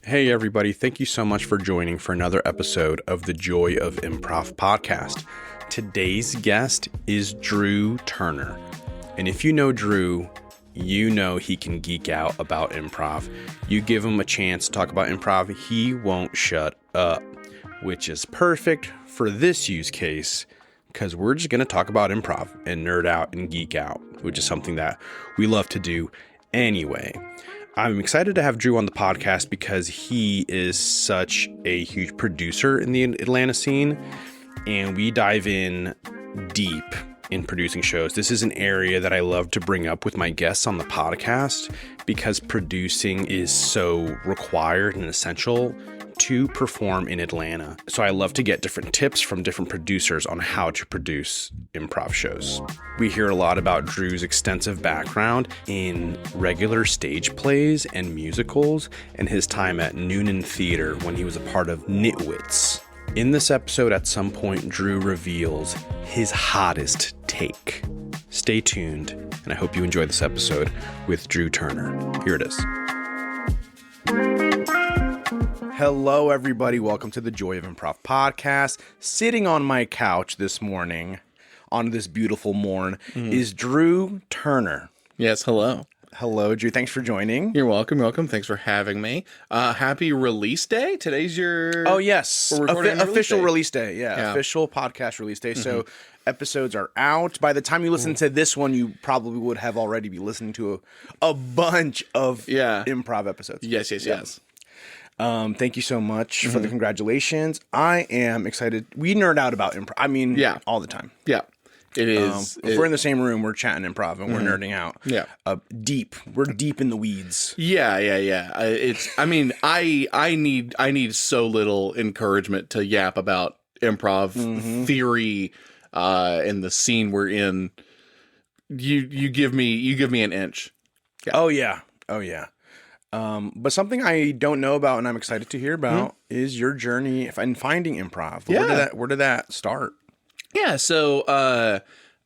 Hey everybody, thank you so much for joining for another episode of the Joy of Improv podcast. Today's guest is Drew Turner. And if you know Drew, you know he can geek out about improv. You give him a chance to talk about improv, he won't shut up, which is perfect for this use case because we're just going to talk about improv and nerd out and geek out, which is something that we love to do anyway. I'm excited to have Drew on the podcast because he is such a huge producer in the Atlanta scene, and we dive in deep in producing shows. This is an area that I love to bring up with my guests on the podcast because producing is so required and essential to perform in Atlanta. So I love to get different tips from different producers on how to produce improv shows. We hear a lot about Drew's extensive background in regular stage plays and musicals and his time at Noonan Theater when he was a part of Knitwits. In this episode, at some point, Drew reveals his hottest take. Stay tuned, and I hope you enjoy this episode with Drew Turner. Here it is. Hello, everybody. Welcome to the Joy of Improv podcast. Sitting on my couch this morning, on this beautiful morn, is Drew Turner. Yes, hello. Hello, Drew. Thanks for joining. You're welcome. Welcome. Thanks for having me. Happy release day. Today's your... Oh, yes. Official release day. Yeah. Official podcast release day. Mm-hmm. So episodes are out. By the time you listen to this one, you probably would have already be listening to a bunch of improv episodes. Yes. Thank you so much for the congratulations. I am excited. We nerd out about improv. I mean, all the time. Yeah, it is. If we're in the same room, we're chatting improv and we're nerding out. Yeah. Deep. We're deep in the weeds. Yeah. I need so little encouragement to yap about improv theory, and the scene we're in. You give me an inch. Yeah. Oh yeah. But something I don't know about and I'm excited to hear about is your journey in finding improv. Yeah. Where did that start? Yeah, so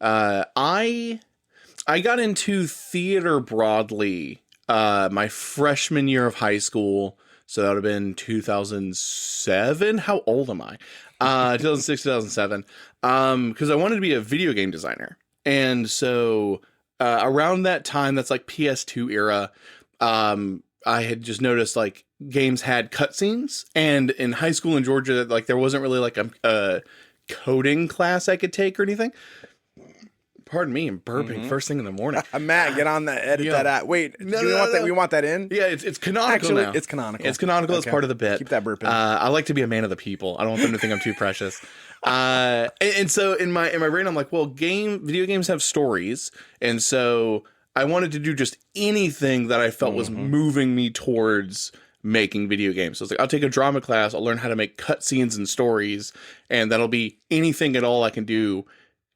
I got into theater broadly my freshman year of high school. So that would have been 2007. How old am I? 2006, 2007. Because I wanted to be a video game designer. And so around that time, that's like PS2 era, I had just noticed like games had cutscenes, and in high school in Georgia, like there wasn't really like a coding class I could take or anything. Pardon me, I'm burping first thing in the morning. Matt, get on that, edit that out. Wait, we want that in? Yeah, it's canonical. Actually, now. It's canonical. It's canonical as part of the bit. Keep that burping. I like to be a man of the people. I don't want them to think I'm too precious. And so in my brain, I'm like, well, video games have stories, and so I wanted to do just anything that I felt was moving me towards making video games. So I was like, I'll take a drama class. I'll learn how to make cutscenes and stories, and that'll be anything at all I can do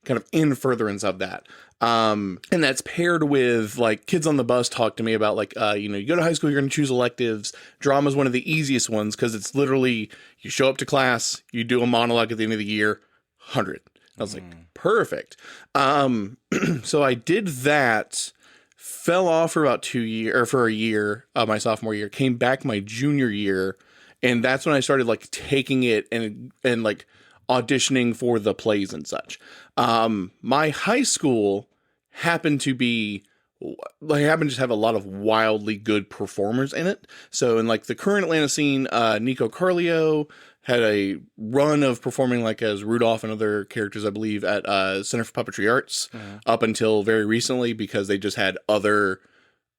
kind of in furtherance of that. And that's paired with like kids on the bus talk to me about like, you go to high school, you're going to choose electives. Drama is one of the easiest ones because it's literally you show up to class, you do a monologue at the end of the year, 100. I was like, perfect. So I did that. Fell off for about a year, my sophomore year, came back my junior year. And that's when I started like taking it and like auditioning for the plays and such. My high school happened to just have a lot of wildly good performers in it. So in like the current Atlanta scene, Nico Carlio had a run of performing like as Rudolph and other characters, I believe, at Center for Puppetry Arts up until very recently because they just had other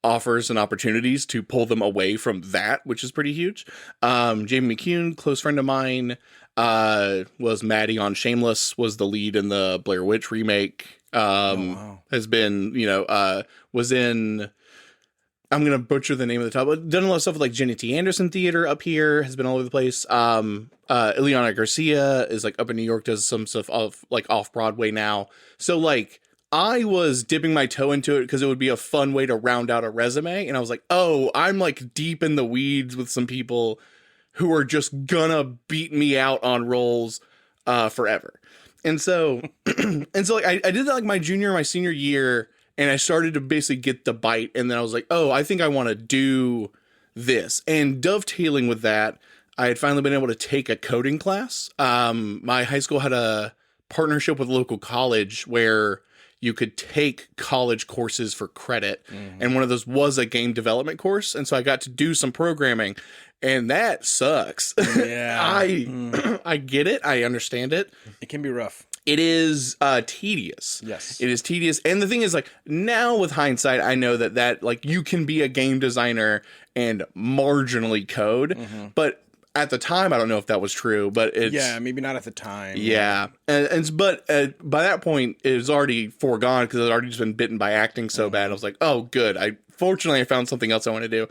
offers and opportunities to pull them away from that, which is pretty huge. Jamie McCune, close friend of mine, was Maddie on Shameless, was the lead in the Blair Witch remake. Has been, was in... I'm going to butcher the name of the top. Done a lot of stuff with like Jenny T. Anderson Theater up here, has been all over the place. Ileana Garcia is like up in New York, does some stuff like off-Broadway now. So like I was dipping my toe into it because it would be a fun way to round out a resume. And I was like, oh, I'm like deep in the weeds with some people who are just gonna beat me out on roles forever. And so, like I did that like my junior, my senior year. And I started to basically get the bite. And then I was like, oh, I think I want to do this. And dovetailing with that, I had finally been able to take a coding class. My high school had a partnership with a local college where you could take college courses for credit. And one of those was a game development course. And so I got to do some programming, and that sucks. Yeah. I get it. I understand it. It can be rough. It is tedious. Yes. It is tedious. And the thing is, like, now with hindsight, I know that like you can be a game designer and marginally code. But at the time, I don't know if that was true, but it's... Yeah, maybe not at the time. Yeah. But by that point, it was already foregone because I'd already just been bitten by acting so bad. I was like, oh, good. Fortunately, I found something else I want to do.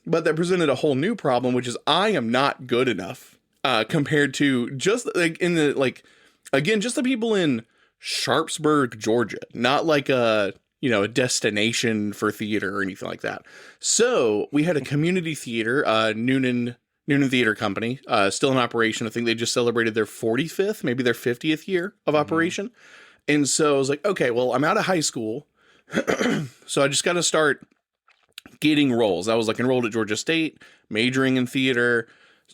But that presented a whole new problem, which is I am not good enough compared to just like again, just the people in Sharpsburg, Georgia, not like a destination for theater or anything like that. So we had a community theater, Noonan Theater Company, still in operation. I think they just celebrated their 45th, maybe their 50th year of operation. And so I was like, okay, well, I'm out of high school. So I just got to start getting roles. I was like enrolled at Georgia State, majoring in theater,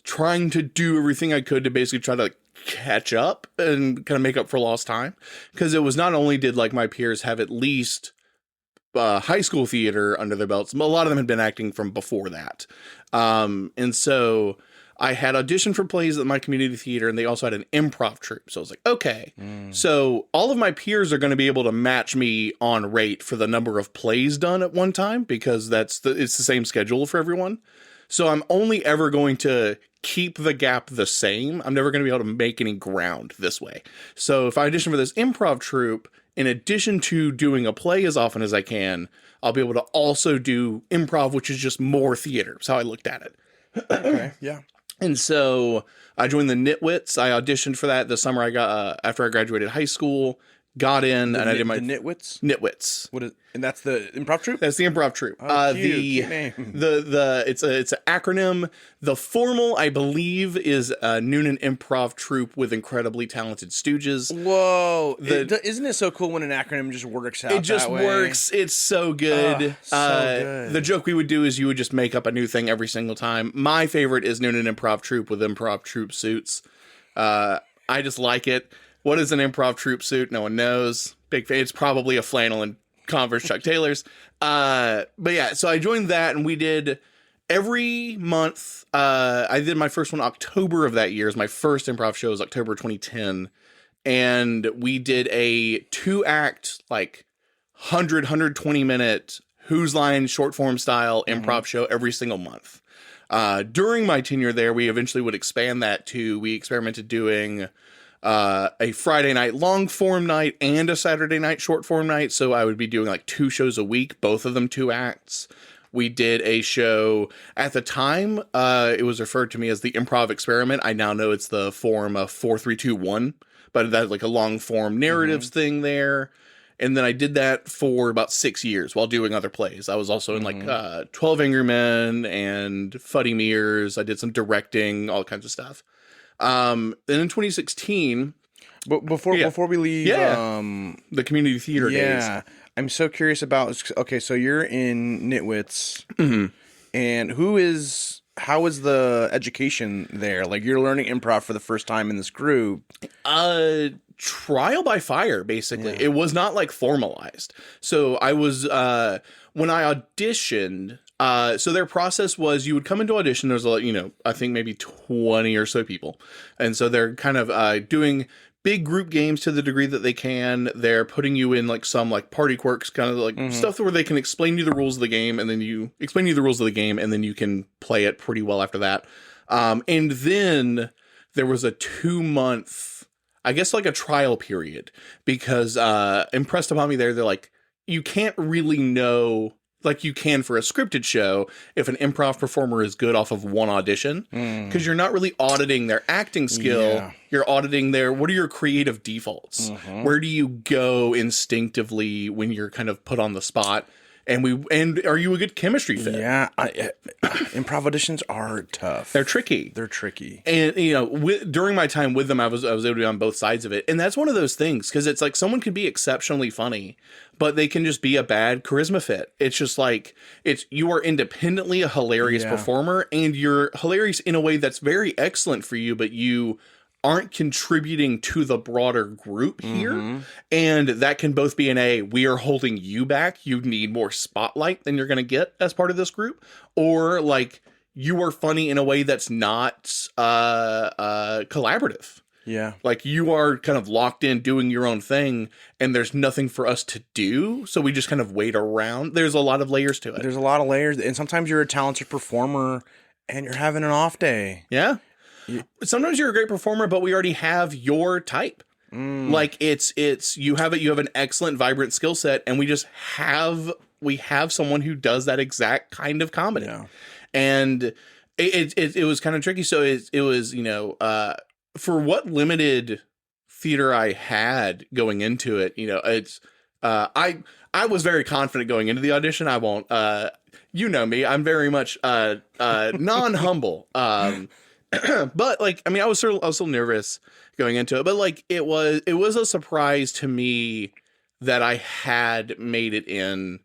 trying to do everything I could to basically try to catch up and kind of make up for lost time. Because it was not only did like my peers have at least high school theater under their belts, a lot of them had been acting from before that. And so I had auditioned for plays at my community theater, and they also had an improv troupe. So I was like, okay, so all of my peers are going to be able to match me on rate for the number of plays done at one time, because it's the same schedule for everyone. So I'm only ever going to keep the gap the same. I'm never going to be able to make any ground this way. So if I audition for this improv troupe, in addition to doing a play as often as I can, I'll be able to also do improv, which is just more theater. That's how I looked at it. Okay, yeah. And so I joined the Knitwits. I auditioned for that the summer I got after I graduated high school. Got in, and I did my Knitwits. Knitwits. What is? And that's the improv troupe. That's the improv troupe. Oh, cute name. It's an acronym. The formal, I believe, is Noonan Improv Troupe with incredibly talented stooges. Whoa! Isn't it so cool when an acronym just works out? It just works. It's so good. Good. The joke we would do is you would just make up a new thing every single time. My favorite is Noonan Improv Troupe with improv troupe suits. I just like it. What is an improv troupe suit? No one knows. Big fan. It's probably a flannel and Converse Chuck Taylors. But yeah, so I joined that, and we did every month. I did my first one October of that year. Is my first improv show was October 2010. And we did a 2-act, like 120 minute Who's Line short form style improv show every single month. During my tenure there, we eventually would expand that to, we experimented doing a Friday night long form night and a Saturday night short form night. So I would be doing like 2 shows a week, both of them 2 acts. We did a show at the time. It was referred to me as the Improv Experiment. I now know it's the form of 4, 3, 2, 1, but that's like a long form narratives thing there. And then I did that for about 6 years while doing other plays. I was also in like 12 Angry Men and Fuddy Mears. I did some directing, all kinds of stuff. Then in 2016, but before we leave, the community theater days. I'm so curious about. Okay, so you're in Knitwits, and how is the education there? Like, you're learning improv for the first time in this group. Trial by fire, basically. It was not like formalized. So I was when I auditioned. So their process was you would come into audition. There's I think maybe 20 or so people. And so they're kind of doing big group games to the degree that they can. They're putting you in like some like party quirks, kind of like stuff where they can explain you the rules of the game, and then you can play it pretty well after that. And then there was a 2-month, I guess, like a trial period, because impressed upon me they're like, you can't really know, like you can for a scripted show, if an improv performer is good off of one audition, because you're not really auditing their acting skill. You're auditing what are your creative defaults? Where do you go instinctively when you're kind of put on the spot? and are you a good chemistry fit? Yeah, improv auditions are tough. They're tricky. They're tricky. And during my time with them, I was able to be on both sides of it, and that's one of those things because it's like someone can be exceptionally funny, but they can just be a bad charisma fit. It's just like you are independently a hilarious performer, and you're hilarious in a way that's very excellent for you, but you aren't contributing to the broader group here. And that can both be we are holding you back. You need more spotlight than you're going to get as part of this group. Or like you are funny in a way that's not collaborative. Yeah. Like you are kind of locked in doing your own thing and there's nothing for us to do. So we just kind of wait around. There's a lot of layers to it. There's a lot of layers. And sometimes you're a talented performer and you're having an off day. Yeah. Sometimes you're a great performer, but we already have your type. Like you have an excellent, vibrant skill set, and we have someone who does that exact kind of comedy. Yeah. And it was kind of tricky. So it was, for what limited theater I had going into it, I was very confident going into the audition. I won't, you know me, I'm very much non-humble. But like, I mean, I was still nervous going into it, but like it was a surprise to me that I had made it in.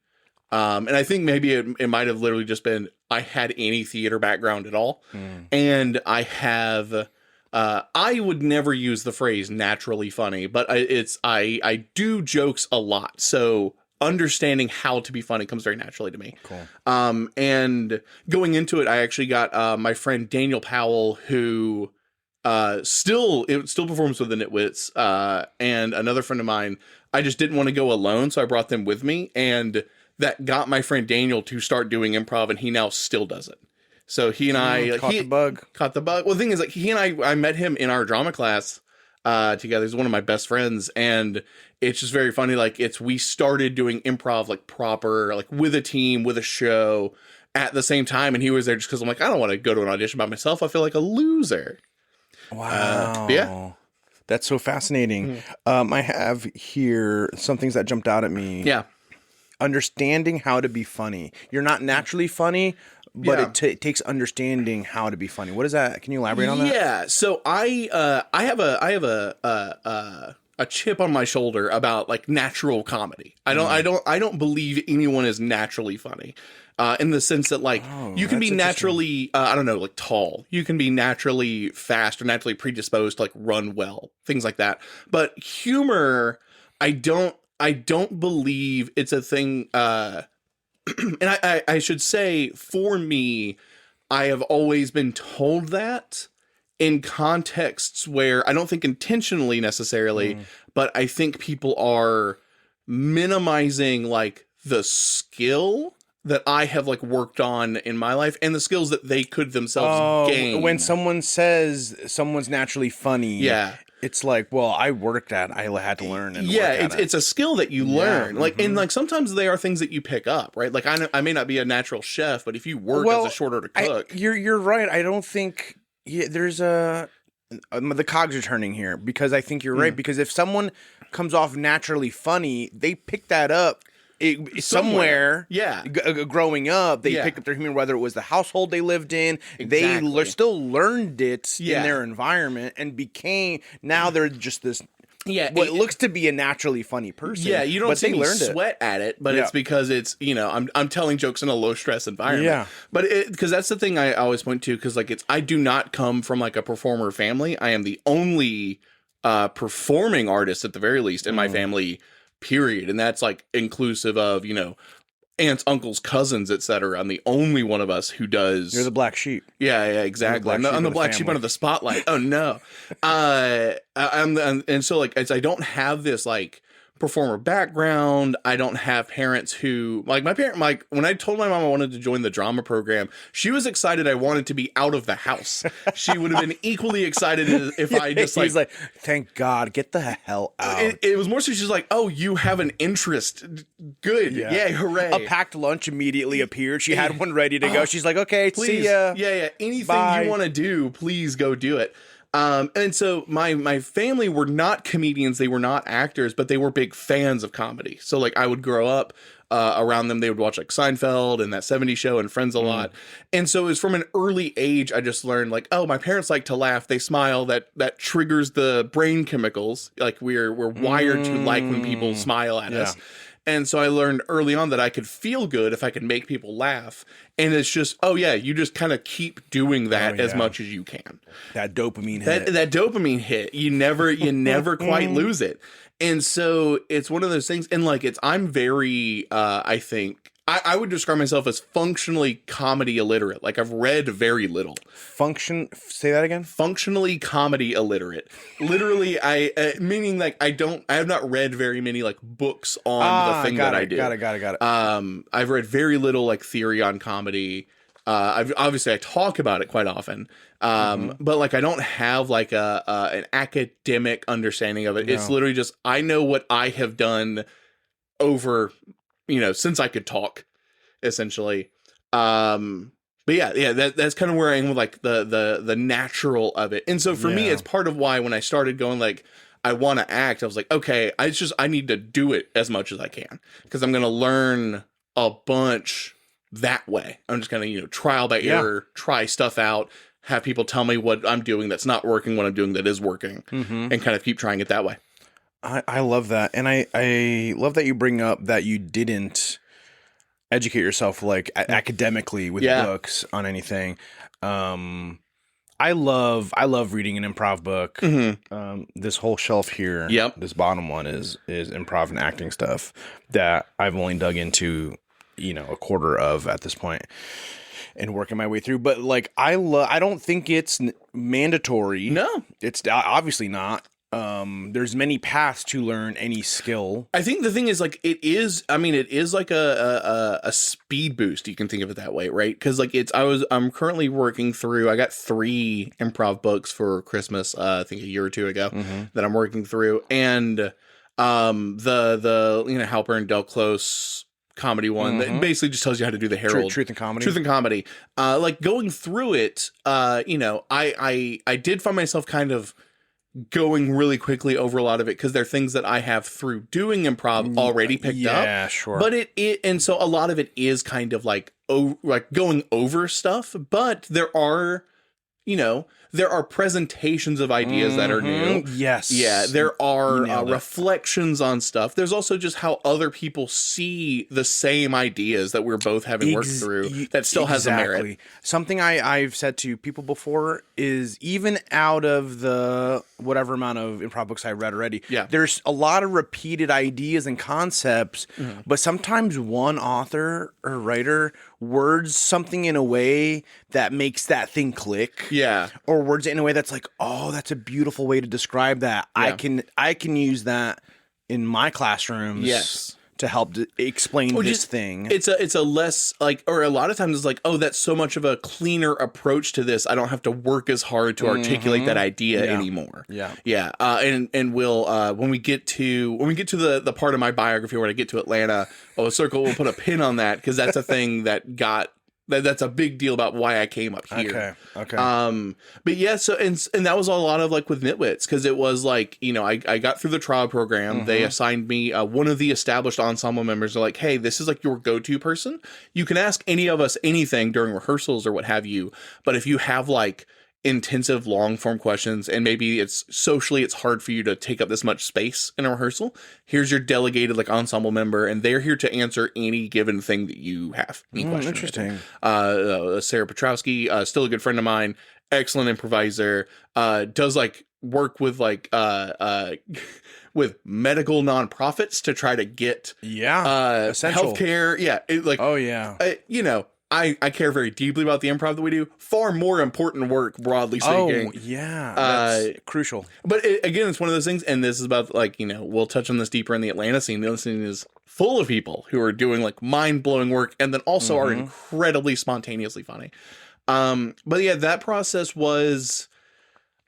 And I think maybe it might have literally just been, I had any theater background at all. And I have, I would never use the phrase naturally funny, but I do jokes a lot. So understanding how to be funny comes very naturally to me. Cool. And going into it, I actually got my friend Daniel Powell, who still performs with the Knitwits, and another friend of mine. I just didn't want to go alone, so I brought them with me, and that got my friend Daniel to start doing improv, and he now still does it. So he and I caught the bug. Caught the bug. Well, the thing is, like, he and I met him in our drama class together. He's one of my best friends, and it's just very funny. Like we started doing improv like proper, like with a team, with a show at the same time. And he was there just because I'm like, I don't want to go to an audition by myself. I feel like a loser. Wow. Yeah. That's so fascinating. I have here some things that jumped out at me. Yeah. Understanding how to be funny. You're not naturally funny, but Yeah. it takes understanding how to be funny. What is that? Can you elaborate on that? Yeah. So I have a chip on my shoulder about like natural comedy. I don't believe anyone is naturally funny. In the sense that like you can be naturally, like tall. You can be naturally fast or naturally predisposed to like run well, things like that. But humor, I don't believe it's a thing. And I should say, for me, I have always been told that in contexts where I don't think intentionally necessarily, but I think people are minimizing like the skill that I have like worked on in my life and the skills that they could themselves gain. When someone says someone's naturally funny, it's like, well, I had to learn. And it's a skill that you learn. Like, and like sometimes they are things that you pick up, right? Like I may not be a natural chef, but if you work as a short order cook, you're right. I don't think there's the cogs are turning here, because I think you're right. Because if someone comes off naturally funny, they pick that up somewhere. Growing up, they picked up their humor, whether it was the household they lived in. Exactly. They still learned it in their environment and became. Now they're just this. What looks to be a naturally funny person. Yeah, you don't see me sweat at it, but it's because it's, I'm telling jokes in a low stress environment. Yeah. But because that's the thing I always point to, because like I do not come from like a performer family. I am the only performing artist at the very least in my family, period. And that's like inclusive of, aunts, uncles, cousins, etc. I'm the only one of us who does. You're the black sheep. Yeah, exactly. I'm the black sheep under the spotlight. Oh no. And so like I don't have this like performer background. I don't have parents who like when I told my mom I wanted to join the drama program, she was excited I wanted to be out of the house. She would have been equally excited if I just like. He's like, thank God, get the hell out. It was more so she's like, oh, you have an interest. Good. Yeah, hooray. A packed lunch immediately appeared. She had one ready to go. She's like, okay, please, see ya. Yeah. Anything you want to do, please go do it. And so my family were not comedians, they were not actors, but they were big fans of comedy. So like I would grow up around them. They would watch like Seinfeld and that 70s show and Friends a lot. And so it was from an early age, I just learned like, oh, my parents like to laugh. They smile. That triggers the brain chemicals. Like we're wired to like when people smile at us. And so I learned early on that I could feel good if I could make people laugh. And it's just, oh yeah, you just kind of keep doing that as much as you can. That dopamine hit. That dopamine hit. You never quite lose it. And so it's one of those things. And like I'm very, I think, I would describe myself as functionally comedy illiterate. Like I've read very little. Say that again? Functionally comedy illiterate. Literally, meaning like I have not read very many like books on the thing that I do. Got it. I've read very little like theory on comedy. Obviously I talk about it quite often. But like I don't have like an academic understanding of it. No. It's literally just I know what I have done over, since I could talk, essentially. But yeah, that's kind of where I am with like the natural of it. And so for me, it's part of why when I started going like I want to act, I was like, okay, I need to do it as much as I can because I'm going to learn a bunch that way. I'm just going to, trial by error, try stuff out, have people tell me what I'm doing that's not working, what I'm doing that is working, and kind of keep trying it that way. I love that. And I love that you bring up that you didn't educate yourself like academically with books on anything. I love reading an improv book. This whole shelf here, this bottom one is improv and acting stuff that I've only dug into, a quarter of at this point and working my way through. But like, I don't think it's mandatory. No, it's obviously not. There's many paths to learn any skill. I think the thing is like it is like a speed boost. You can think of it that way, right? Because like I'm currently working through. I got 3 improv books for Christmas. I think a year or 2 ago that I'm working through, and the Halper and Del Close comedy one that basically just tells you how to do the Herald. Truth and comedy. Like going through it, I did find myself kind of going really quickly over a lot of it because they're things that I have through doing improv already picked up. Yeah, sure. But and so a lot of it is kind of like going over stuff, but there are presentations of ideas that are new. Yes. Yeah, there are reflections on stuff. There's also just how other people see the same ideas that we're both having worked through that still has a merit. Something I've said to people before is even out of the whatever amount of improv books I read already, there's a lot of repeated ideas and concepts, but sometimes one author or writer words something in a way that makes that thing click. Yeah. Or words it in a way that's like, oh, that's a beautiful way to describe that. Yeah. I can use that in my classrooms to help explain this thing. It's a less like, or a lot of times it's like, oh, that's so much of a cleaner approach to this. I don't have to work as hard to articulate that idea anymore. Yeah. Yeah. And we'll, when we get to the part of my biography where I get to Atlanta, we'll put a pin on that. Cause that's a thing that's a big deal about why I came up here. Okay. But yeah, so and that was a lot of like with Knitwits because it was like I got through the trial program. They assigned me one of the established ensemble members. They're like, hey, this is like your go-to person. You can ask any of us anything during rehearsals or what have you. But if you have like intensive long form questions and maybe it's hard for you to take up this much space in a rehearsal, here's your delegated like ensemble member and they're here to answer any given thing that you have. Interesting. Sarah Petrowski, still a good friend of mine, excellent improviser, does like work with like with medical nonprofits to try to get essential healthcare. I care very deeply about the improv that we do. Far more important work, broadly speaking. Oh, yeah. That's crucial. But again, it's one of those things, and this is about, like, we'll touch on this deeper in the Atlanta scene. The Atlanta scene is full of people who are doing, like, mind-blowing work and then also are incredibly spontaneously funny. But yeah, that process was...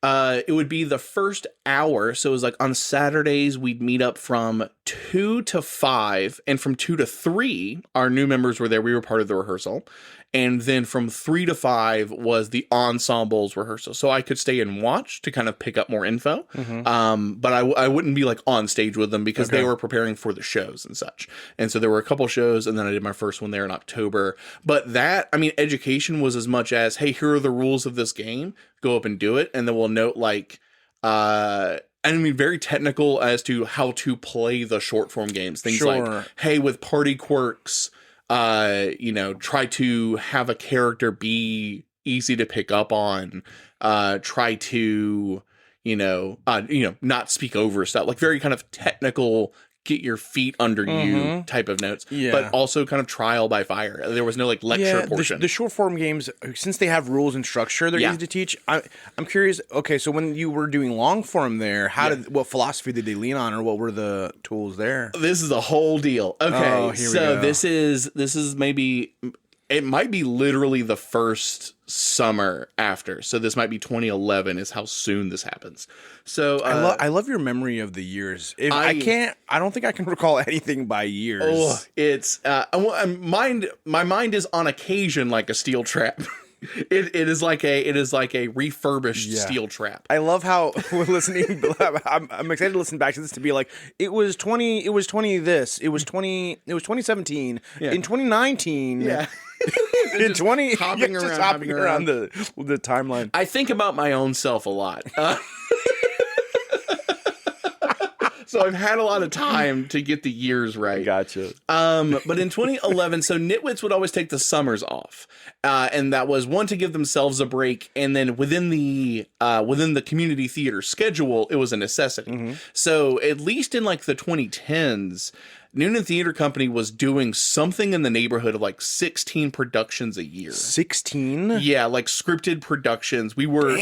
It would be the first hour. So it was like on Saturdays, we'd meet up from 2 to 5. And from 2 to 3, our new members were there. We were part of the rehearsal. And then from 3 to 5 was the ensembles rehearsal. So I could stay and watch to kind of pick up more info. But I wouldn't be like on stage with them because they were preparing for the shows and such. And so there were a couple shows, and then I did my first one there in October. But that, I mean, education was as much as, hey, here are the rules of this game. Go up and do it. And then we'll note like, I mean, very technical as to how to play the short form games. Things like, hey, with party quirks, try to have a character be easy to pick up on, try to, not speak over stuff, like very kind of technical, get your feet under you type of notes, but also kind of trial by fire. There was no like lecture portion. The short form games, since they have rules and structure, they're easy to teach. I'm curious. Okay, so when you were doing long form there, what philosophy did they lean on, or what were the tools there? This is a whole deal. Okay, so this is maybe. It might be literally the first summer after. So this might be 2011 is how soon this happens. So I love your memory of the years. I don't think I can recall anything by years. Oh, it's my mind is on occasion like a steel trap. It is like a refurbished steel trap. I love how we're listening. I'm excited to listen back to this to be like, it was 2017. Yeah. In 2019. Yeah. In 20, hopping around the timeline. I think about my own self a lot. So I've had a lot of time to get the years right. Gotcha. But in 2011, so Knitwits would always take the summers off. And that was one, to give themselves a break. And then within the community theater schedule, it was a necessity. So at least in like the 2010s, Noonan Theater Company was doing something in the neighborhood of like 16 productions a year. 16? Yeah, like scripted productions. What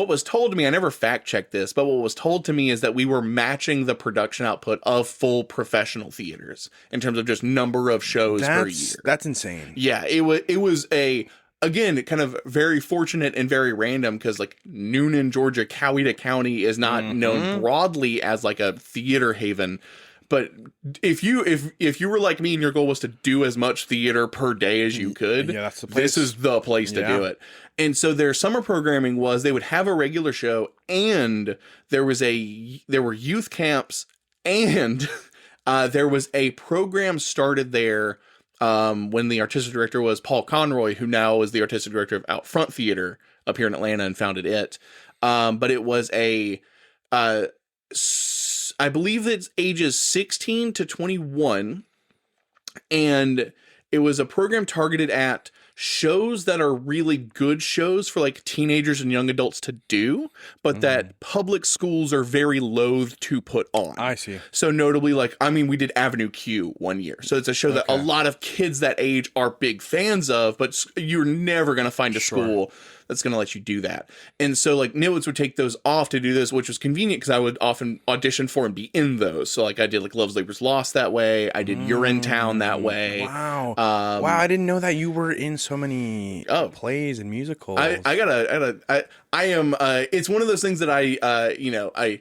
was told to me, I never fact checked this, but what was told to me is that we were matching the production output of full professional theaters in terms of just number of shows per year. That's insane. Yeah, it was again, kind of very fortunate and very random because like Noonan, Georgia, Coweta County is not known broadly as like a theater haven. But if you were like me and your goal was to do as much theater per day as you could, that's the place. This is the place to do it. And so their summer programming was they would have a regular show, and there were youth camps, and there was a program started there when the artistic director was Paul Conroy, who now is the artistic director of Out Front Theater up here in Atlanta and founded it. But it was I believe it's ages 16 to 21, and it was a program targeted at shows that are really good shows for like teenagers and young adults to do, but that public schools are very loath to put on. I see. So notably, we did Avenue Q one year. So it's a show that a lot of kids that age are big fans of, but you're never going to find a school that's going to let you do that. And so like Knitwits would take those off to do this, which was convenient because I would often audition for and be in those. So like I did like Love's Labor's Lost that way. I did You're in Town that way. Wow. Wow. I didn't know that you were in so many plays and musicals. I am, it's one of those things that I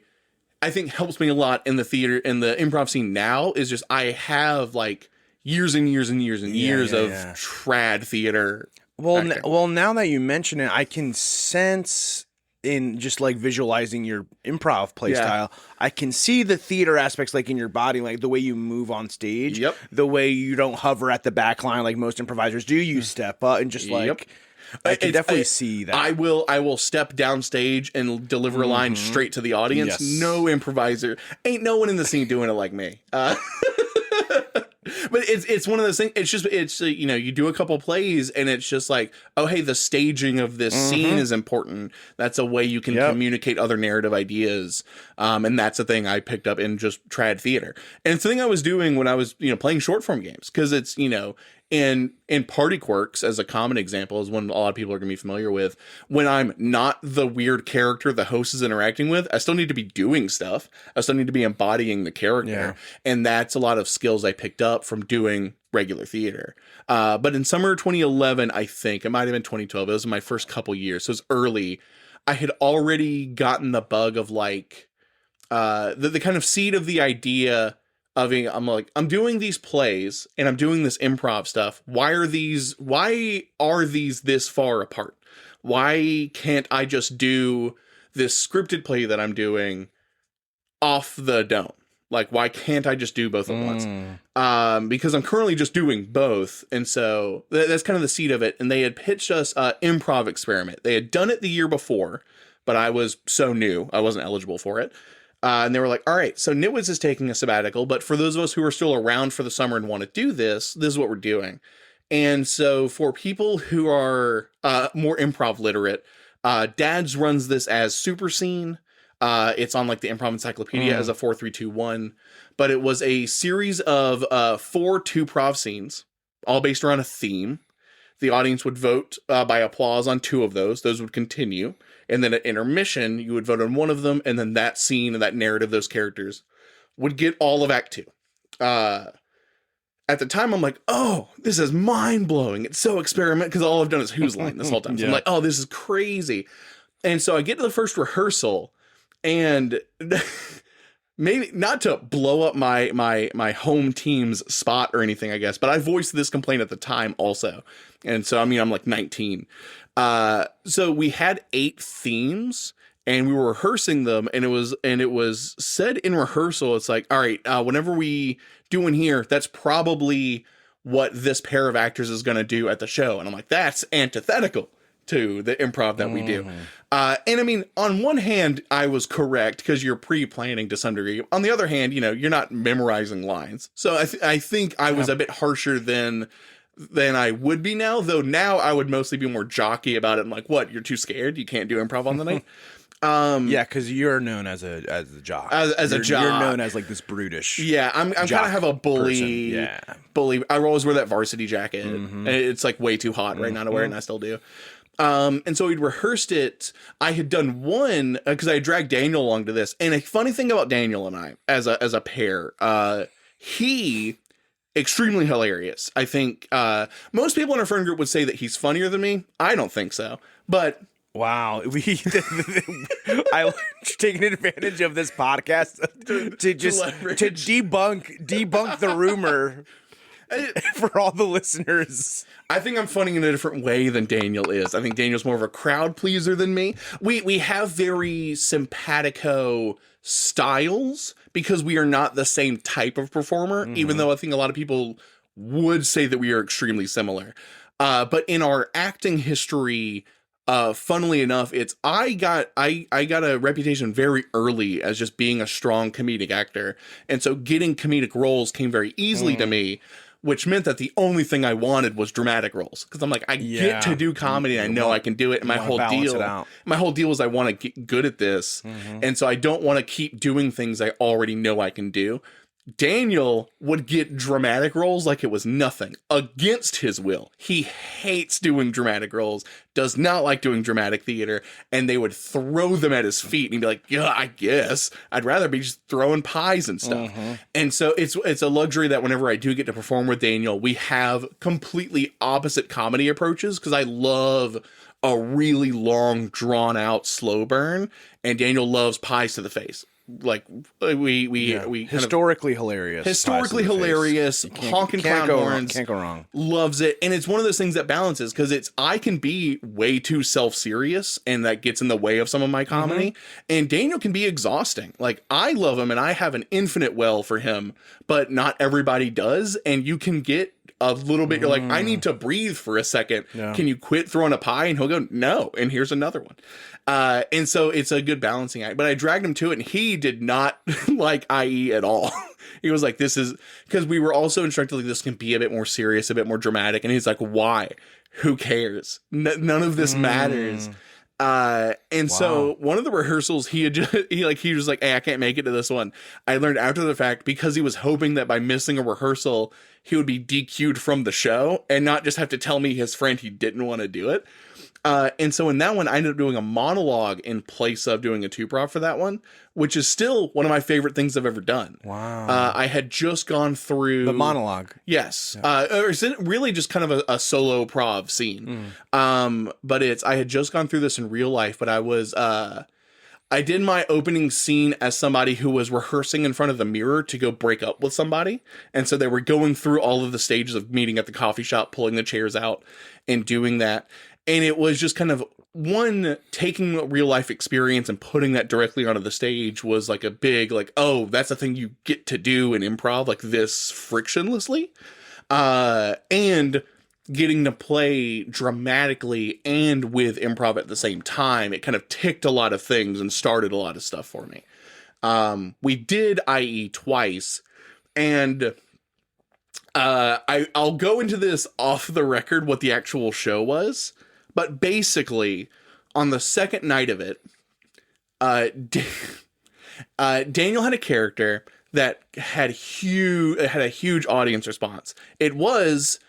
think helps me a lot in the theater, in the improv scene now, is just, I have like years and years and years and years of trad theater. Well, now that you mention it, I can sense in just like visualizing your improv play style, I can see the theater aspects like in your body, like the way you move on stage, the way you don't hover at the back line like most improvisers do. You step up and just like I can definitely see that. I will step downstage and deliver a line straight to the audience. Yes. No improviser, ain't no one in the scene doing it like me. But it's one of those things. It's you do a couple plays and it's just like, oh, hey, the staging of this scene is important. That's a way you can communicate other narrative ideas. And that's the thing I picked up in just trad theater. And it's the thing I was doing when I was, playing short form games. Cause it's, in Party Quirks, as a common example, is one a lot of people are going to be familiar with. When I'm not the weird character the host is interacting with, I still need to be doing stuff. I still need to be embodying the character. Yeah. And that's a lot of skills I picked up from doing regular theater. But in summer 2011, I think, it might have been 2012, it was my first couple years, so it was early. I had already gotten the bug of like the kind of seed of the idea of being, I'm doing these plays and I'm doing this improv stuff. Why are these this far apart? Why can't I just do this scripted play that I'm doing off the dome? Like, why can't I just do both at once? Because I'm currently just doing both. And so that's kind of the seed of it. And they had pitched us Improv Experiment. They had done it the year before, but I was so new, I wasn't eligible for it. And they were like, all right, so Knitwits is taking a sabbatical, but for those of us who are still around for the summer and want to do this is what we're doing. And so for people who are more improv literate, Dads runs this as Super Scene. It's on like the Improv Encyclopedia as a 4-3-2-1, but it was a series of 4 2-prov scenes, all based around a theme. The audience would vote by applause on 2 of those. Those would continue. And then at intermission, you would vote on one of them, and then that scene and that narrative, those characters, would get all of Act 2. At the time, I'm like, oh, this is mind-blowing. It's so experiment, because all I've done is Who's Line this whole time. So I'm like, oh, this is crazy. And so I get to the first rehearsal, and maybe not to blow up my home team's spot or anything, I guess, but I voiced this complaint at the time also. And so, I mean, I'm like 19. So we had 8 themes and we were rehearsing them, and it was said in rehearsal, it's like, all right, whenever we do in here, that's probably what this pair of actors is going to do at the show. And I'm like, that's antithetical to the improv that we do. And I mean, on one hand, I was correct because you're pre-planning to some degree. On the other hand, you're not memorizing lines. So I think I was a bit harsher than I would be now, though now I would mostly be more jockey about it. I'm like, what, you're too scared? You can't do improv on the night? Yeah, because you're known as a jock. As a jock. You're known as like this brutish. Yeah, I'm kind of have a bully. Person. Yeah. Bully. I always wear that varsity jacket. And it's like way too hot right now to wear it, and I still do. And so we'd rehearsed it. I had done one because I dragged Daniel along to this. And a funny thing about Daniel and I as a pair, he extremely hilarious. I think most people in our friend group would say that he's funnier than me. I don't think so. But wow, I taking advantage of this podcast to debunk the rumor for all the listeners. I think I'm funny in a different way than Daniel is. I think Daniel's more of a crowd pleaser than me. We have very simpatico styles because we are not the same type of performer, even though I think a lot of people would say that we are extremely similar. But in our acting history, funnily enough, I got a reputation very early as just being a strong comedic actor. And so getting comedic roles came very easily to me, which meant that the only thing I wanted was dramatic roles. Because I'm like, I get to do comedy and I know I can do it. And my whole deal is I want to get good at this. And so I don't want to keep doing things I already know I can do. Daniel would get dramatic roles like it was nothing, against his will. He hates doing dramatic roles, does not like doing dramatic theater, and they would throw them at his feet and he'd be like, yeah, I guess I'd rather be just throwing pies and stuff. And so it's a luxury that whenever I do get to perform with Daniel, we have completely opposite comedy approaches, because I love a really long, drawn out slow burn, and Daniel loves pies to the face. Like we historically hilarious, honking clown horns, can't go wrong, loves it. And it's one of those things that balances, because I can be way too self-serious and that gets in the way of some of my comedy, and Daniel can be exhausting. Like, I love him and I have an infinite well for him, but not everybody does, and you can get a little bit, you're like, I need to breathe for a second. Can you quit throwing a pie? And he'll go, no, and here's another one. And so it's a good balancing act. But I dragged him to it, and he did not like IE at all. He was like, this is, because we were also instructed like, this can be a bit more serious, a bit more dramatic. And he's like, why? Who cares? None of this matters. And so one of the rehearsals, he was like, hey, I can't make it to this one. I learned after the fact, because he was hoping that by missing a rehearsal, he would be DQ'd from the show and not just have to tell me his friend he didn't want to do it. And so in that one, I ended up doing a monologue in place of doing a two-prov for that one, which is still one of my favorite things I've ever done. Wow. I had just gone through... The monologue. Yes. Or is it really just kind of a solo prov scene? But I had just gone through this in real life, but I did my opening scene as somebody who was rehearsing in front of the mirror to go break up with somebody. And so they were going through all of the stages of meeting at the coffee shop, pulling the chairs out and doing that. And it was just kind of taking a real life experience and putting that directly onto the stage was like a big, like, oh, that's a thing you get to do in improv like this frictionlessly. And getting to play dramatically and with improv at the same time, it kind of ticked a lot of things and started a lot of stuff for me. We did IE twice, and I'll go into this off the record what the actual show was, but basically on the second night of it, Daniel had a character that had a huge audience response. It was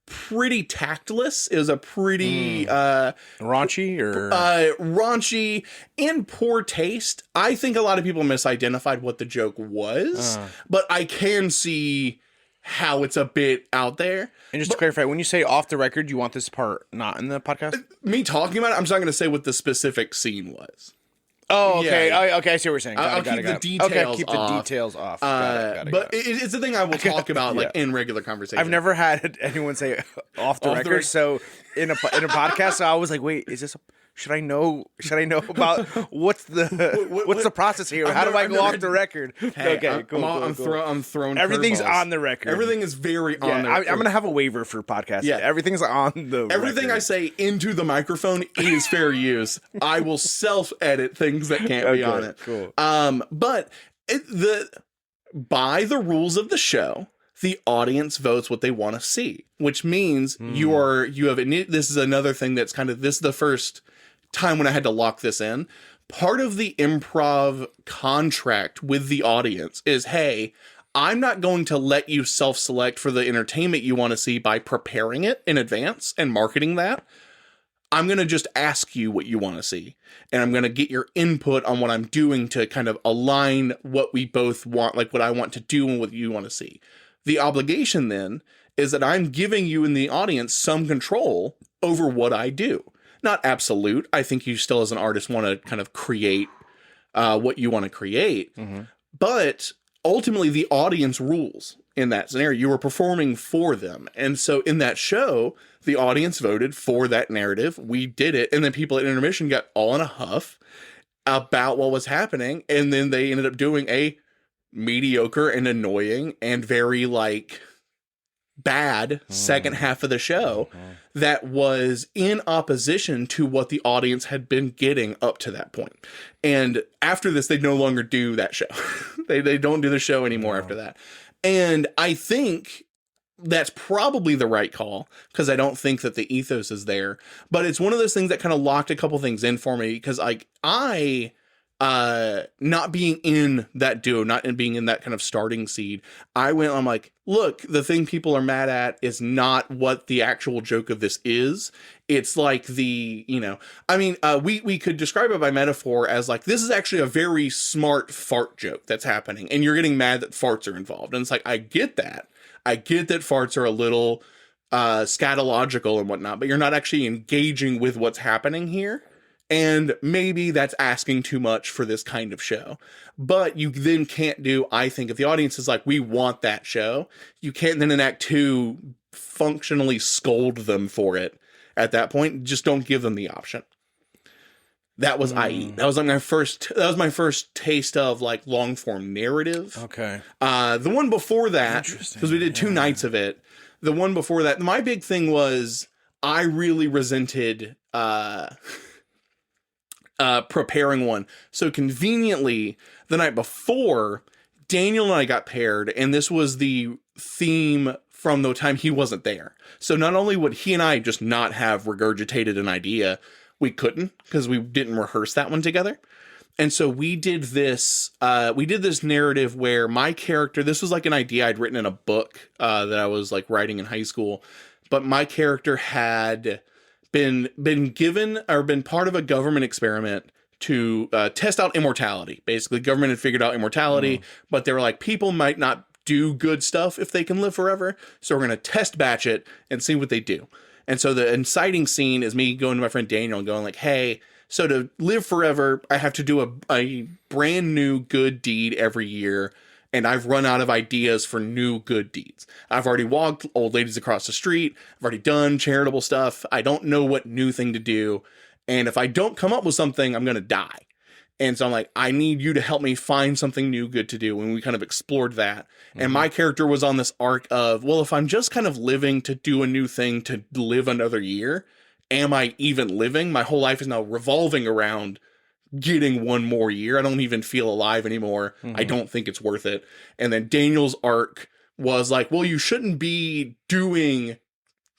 pretty tactless. It was a pretty raunchy or raunchy and poor taste. I think a lot of people misidentified what the joke was, but I can see how it's a bit out there. And just to clarify, when you say off the record, you want this part not in the podcast? Me talking about it, I'm just not going to say what the specific scene was. Oh, okay. Yeah. Okay, I see what you're saying. I'll keep the details okay, keep off. the details off. Got it. But it's a thing I will talk about like in regular conversation. I've never had anyone say off the record. So in a podcast, so I was like, wait, is this? Should I know about what's the process here? How do I go off the record? Hey, okay, cool. I'm throwing. Everything's curveballs. on the record. Everything is very on the record. I'm gonna have a waiver for podcasts. Yeah, everything's on the. Everything record. I say into the microphone is fair use. I will self-edit things that can't be on it. Cool. But by the rules of the show, the audience votes what they want to see, which means this is another thing that's kind of, this is the first time when I had to lock this in. Part of the improv contract with the audience is, hey, I'm not going to let you self-select for the entertainment you want to see by preparing it in advance and marketing that. I'm going to just ask you what you want to see. And I'm going to get your input on what I'm doing to kind of align what we both want, like what I want to do and what you want to see. The obligation then is that I'm giving you in the audience some control over what I do. Not absolute. I think you still as an artist want to kind of create what you want to create. Mm-hmm. But ultimately the audience rules in that scenario. You were performing for them. And so in that show, the audience voted for that narrative. We did it. And then people at intermission got all in a huff about what was happening. And then they ended up doing a mediocre and annoying and very bad second half of the show that was in opposition to what the audience had been getting up to that point. And after this, they no longer do that show. they don't do the show anymore after that. And I think that's probably the right call because I don't think that the ethos is there. But it's one of those things that kind of locked a couple things in for me because I not being in that duo, not in being in that kind of starting seed, I'm like, look, the thing people are mad at is not what the actual joke of this is. It's like we could describe it by metaphor as like, this is actually a very smart fart joke that's happening. And you're getting mad that farts are involved. And it's like, I get that. I get that farts are a little scatological and whatnot, but you're not actually engaging with what's happening here. And maybe that's asking too much for this kind of show. But you then can't do, I think, if the audience is like, we want that show, you can't then in Act 2 functionally scold them for it at that point. Just don't give them the option. That was IE. That was my first taste of long form narrative. Okay. The one before that, because we did 2 nights of it, the one before that, my big thing was I really resented preparing one. So conveniently, the night before, Daniel and I got paired, and this was the theme from the time he wasn't there. So not only would he and I just not have regurgitated an idea, we couldn't because we didn't rehearse that one together. And so we did this narrative where my character, this was like an idea I'd written in a book that I was like writing in high school, but my character had been given or been part of a government experiment to test out immortality. Basically, government had figured out immortality, but they were like, people might not do good stuff if they can live forever. So we're going to test batch it and see what they do. And so the inciting scene is me going to my friend Daniel and going like, hey, so to live forever, I have to do a brand new good deed every year. And I've run out of ideas for new good deeds. I've already walked old ladies across the street. I've already done charitable stuff. I don't know what new thing to do. And if I don't come up with something, I'm going to die. And so I'm like, I need you to help me find something new good to do. And we kind of explored that. And my character was on this arc of, well, if I'm just kind of living to do a new thing to live another year, am I even living? My whole life is now revolving around getting one more year. I don't even feel alive anymore. I don't think it's worth it. And then Daniel's arc was like, well, you shouldn't be doing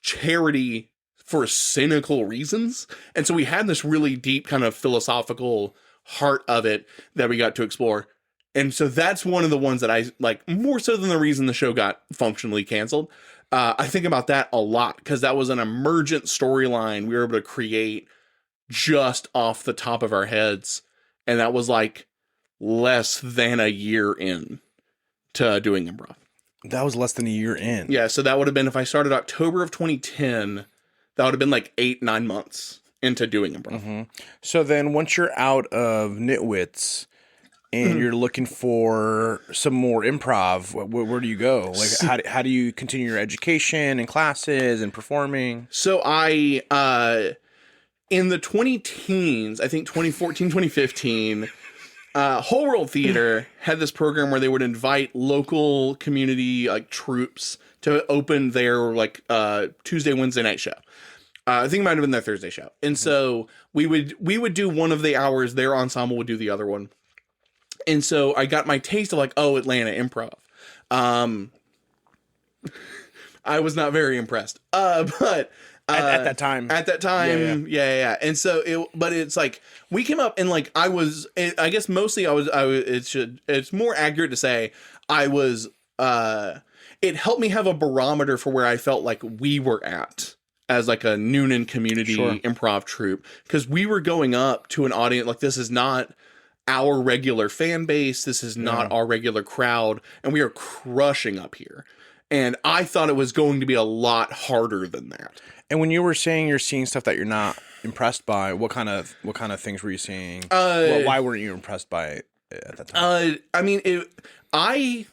charity for cynical reasons. And so we had this really deep kind of philosophical heart of it that we got to explore. And so that's one of the ones that I like more so than the reason the show got functionally canceled. I think about that a lot because that was an emergent storyline we were able to create just off the top of our heads. And that was like less than a year in to doing improv. That was less than a year in. Yeah. So that would have been, if I started October of 2010, that would have been like 8-9 months into doing improv. So then once you're out of Knitwits and you're looking for some more improv, where do you go? Like, how do you continue your education and classes and performing? So I, in the 20-teens, I think 2014, 2015, Whole World Theater had this program where they would invite local community like troops to open their like Tuesday, Wednesday night show. I think it might have been their Thursday show. And so we would do one of the hours, their ensemble would do the other one. And so I got my taste of like, oh, Atlanta improv. I was not very impressed. But at that time. Yeah. And so it's like we came up and like I guess mostly it's more accurate to say I was it helped me have a barometer for where I felt like we were at as like a Noonan community improv troupe, because we were going up to an audience like, this is not our regular fan base, this is not our regular crowd, and we are crushing up here. And I thought it was going to be a lot harder than that. And when you were saying you're seeing stuff that you're not impressed by, what kind of things were you seeing? Why weren't you impressed by it at that time? I mean, I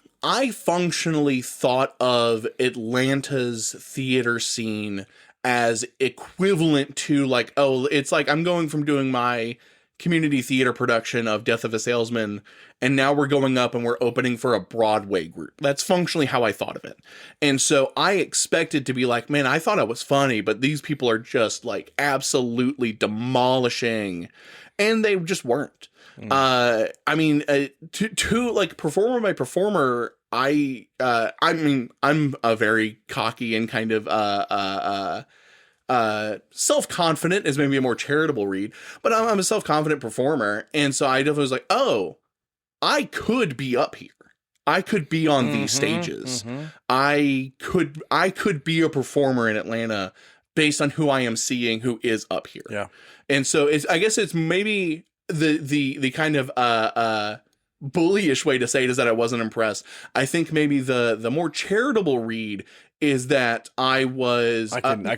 functionally thought of Atlanta's theater scene as equivalent to like, oh, it's like I'm going from doing my community theater production of Death of a Salesman, and now we're going up and we're opening for a Broadway group. That's functionally how I thought of it. And so I expected to be like, man, I thought it was funny, but these people are just like absolutely demolishing, and they just weren't. I mean, to like performer by performer, I mean, I'm a very cocky and kind of self-confident is maybe a more charitable read, but I'm a self-confident performer. And so I definitely was like, oh, I could be up here. I could be on these stages. I could be a performer in Atlanta based on who I am seeing, who is up here. Yeah. And so I guess it's maybe the kind of bullyish way to say it is that I wasn't impressed. I think maybe the more charitable read is that I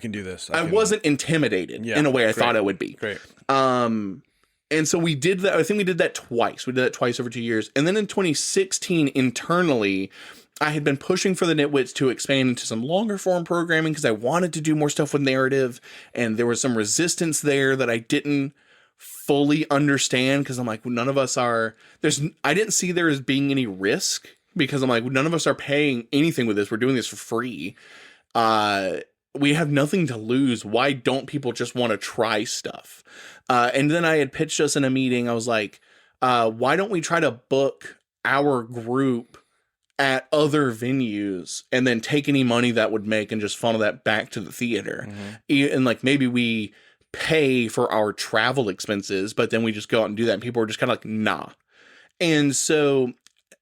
can do this. I wasn't intimidated in a way I thought I would be. Great. And so we did that. I think we did that twice. We did that twice over 2 years. And then in 2016, internally, I had been pushing for the Knitwits to expand into some longer form programming because I wanted to do more stuff with narrative. And there was some resistance there that I didn't fully understand because I'm like, none of us are. I didn't see there as being any risk because I'm like, none of us are paying anything with this. We're doing this for free. We have nothing to lose. Why don't people just want to try stuff? And then I had pitched us in a meeting. I was like, why don't we try to book our group at other venues and then take any money that would make and just funnel that back to the theater? And like, maybe we pay for our travel expenses, but then we just go out and do that. And people are just kind of like, nah. And so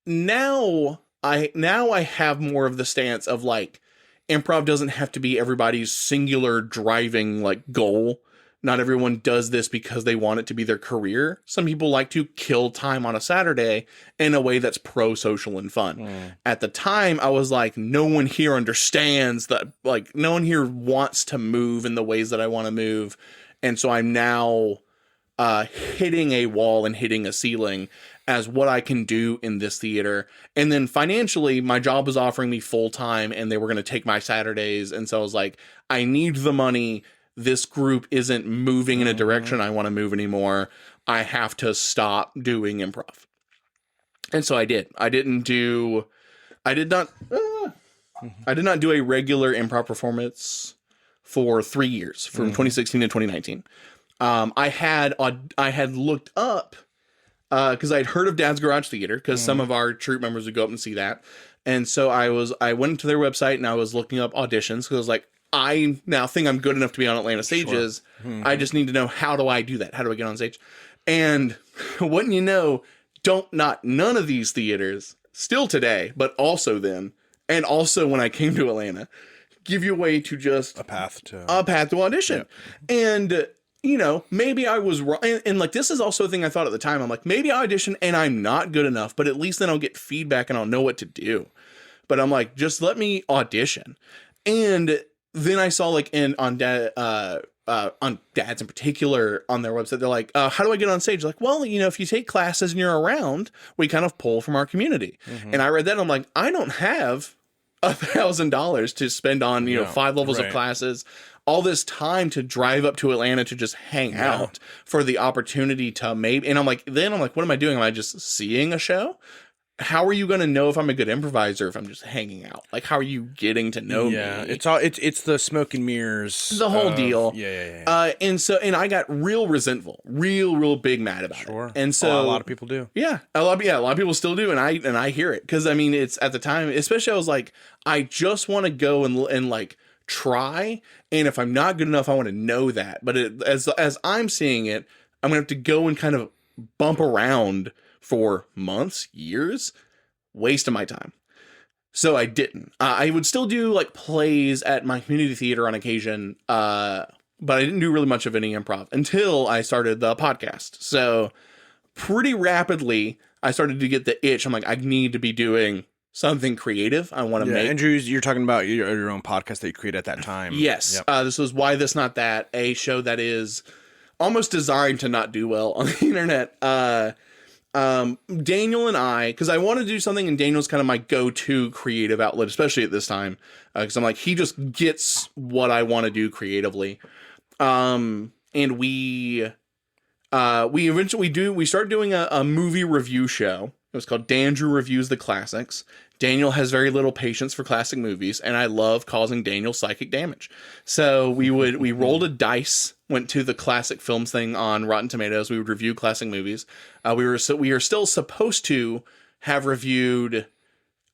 now I have more of the stance of like, improv doesn't have to be everybody's singular driving like goal. Not everyone does this because they want it to be their career. Some people like to kill time on a Saturday in a way that's pro-social and fun. At the time, I was like, no one here understands that, like, no one here wants to move in the ways that I want to move. And so I'm now hitting a wall and hitting a ceiling as what I can do in this theater. And then financially, my job was offering me full-time and they were going to take my Saturdays. And so I was like, I need the money. This group isn't moving in a direction I want to move anymore. I have to stop doing improv. And so I did. I did not do a regular improv performance for 3 years, from 2016 to 2019. I had looked up, because I'd heard of Dad's Garage Theater, because some of our troupe members would go up and see that. And so I went to their website and I was looking up auditions, because I was like, I now think I'm good enough to be on Atlanta stages. Sure. I just need to know, how do I do that? How do I get on stage? And wouldn't you know, none of these theaters, still today, but also then, and also when I came to Atlanta, give you a way to just... A path to audition. Yeah. And, you know, maybe I was wrong. And like, this is also a thing I thought at the time. I'm like, maybe I audition and I'm not good enough, but at least then I'll get feedback and I'll know what to do. But I'm like, just let me audition. And then I saw like on Dad's in particular on their website, they're like, how do I get on stage? Like, well, you know, if you take classes and you're around, we kind of pull from our community. And I read that and I'm like, I don't have $1,000 to spend on, you know, 5 levels of classes, all this time to drive up to Atlanta to just hang out for the opportunity to maybe, and I'm like, what am I doing? Am I just seeing a show? How are you going to know if I'm a good improviser if I'm just hanging out? Like, how are you getting to know me? It's the smoke and mirrors, the whole deal. Yeah. And I got real resentful, real big mad about it. And so a lot of people do. Yeah, a lot of people still do, and I hear it, because I mean, it's at the time, especially I was like, I just want to go and like try, and if I'm not good enough, I want to know that. But as I'm seeing it, I'm gonna have to go and kind of bump around for months, years, waste of my time. So I didn't. I would still do like plays at my community theater on occasion, but I didn't do really much of any improv until I started the podcast. So pretty rapidly, I started to get the itch. I'm like, I need to be doing something creative. I want to make. Andrew, you're talking about your own podcast that you created at that time. Yes. Yep. This was Why This Not That, a show that is almost designed to not do well on the internet. Daniel and I, because I want to do something, and Daniel's kind of my go-to creative outlet, especially at this time, because I'm like, he just gets what I want to do creatively. And we started doing a movie review show. It was called Dandrew Reviews the Classics. Daniel has very little patience for classic movies, and I love causing Daniel psychic damage. So we rolled a dice, went to the classic films thing on Rotten Tomatoes. We would review classic movies. We are still supposed to have reviewed,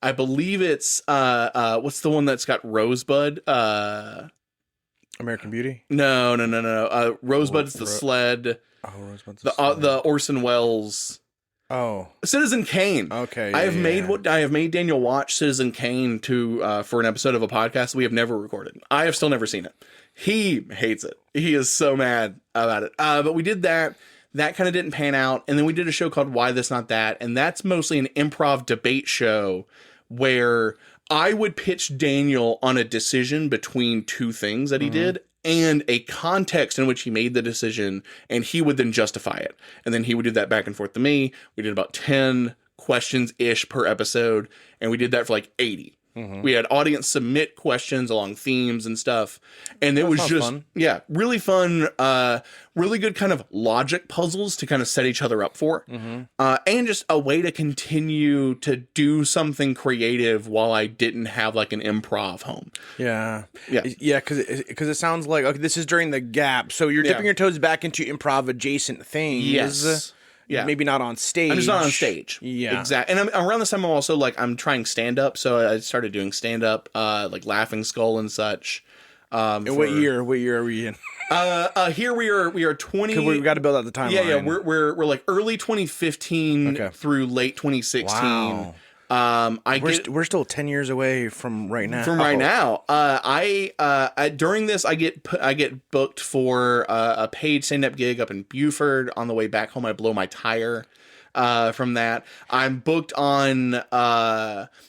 I believe it's what's the one that's got Rosebud? American Beauty? No. Rosebud's the sled. Oh, Rosebud's the sled. The Orson Welles. Oh, Citizen Kane. Okay, I have made Daniel watch Citizen Kane for an episode of a podcast we have never recorded. I have still never seen it. He hates it. He is so mad about it. But we did that. That kind of didn't pan out. And then we did a show called Why This Not That. And that's mostly an improv debate show where I would pitch Daniel on a decision between two things that he did and a context in which he made the decision, and he would then justify it. And then he would do that back and forth to me. We did about 10 questions-ish per episode, and we did that for like 80. We had audience submit questions along themes and stuff. And it was just fun. Yeah, really fun, really good kind of logic puzzles to kind of set each other up for. And just a way to continue to do something creative while I didn't have like an improv home. Yeah, because it sounds like, okay, this is during the gap. So you're dipping your toes back into improv adjacent things. Yes. Yeah. Maybe not on stage. I'm just not on stage. Yeah. Exactly. And around this time, I'm also like, I'm trying stand up. So I started doing stand up, like Laughing Skull and such. And what year are we in? Here we are 20. We got to build out the timeline. Yeah, we're like early 2015 through late 2016. Wow. We're still 10 years away from right now. During this, I get booked for a paid stand-up gig up in Buford. On the way back home, I blow my tire. From that, I'm booked on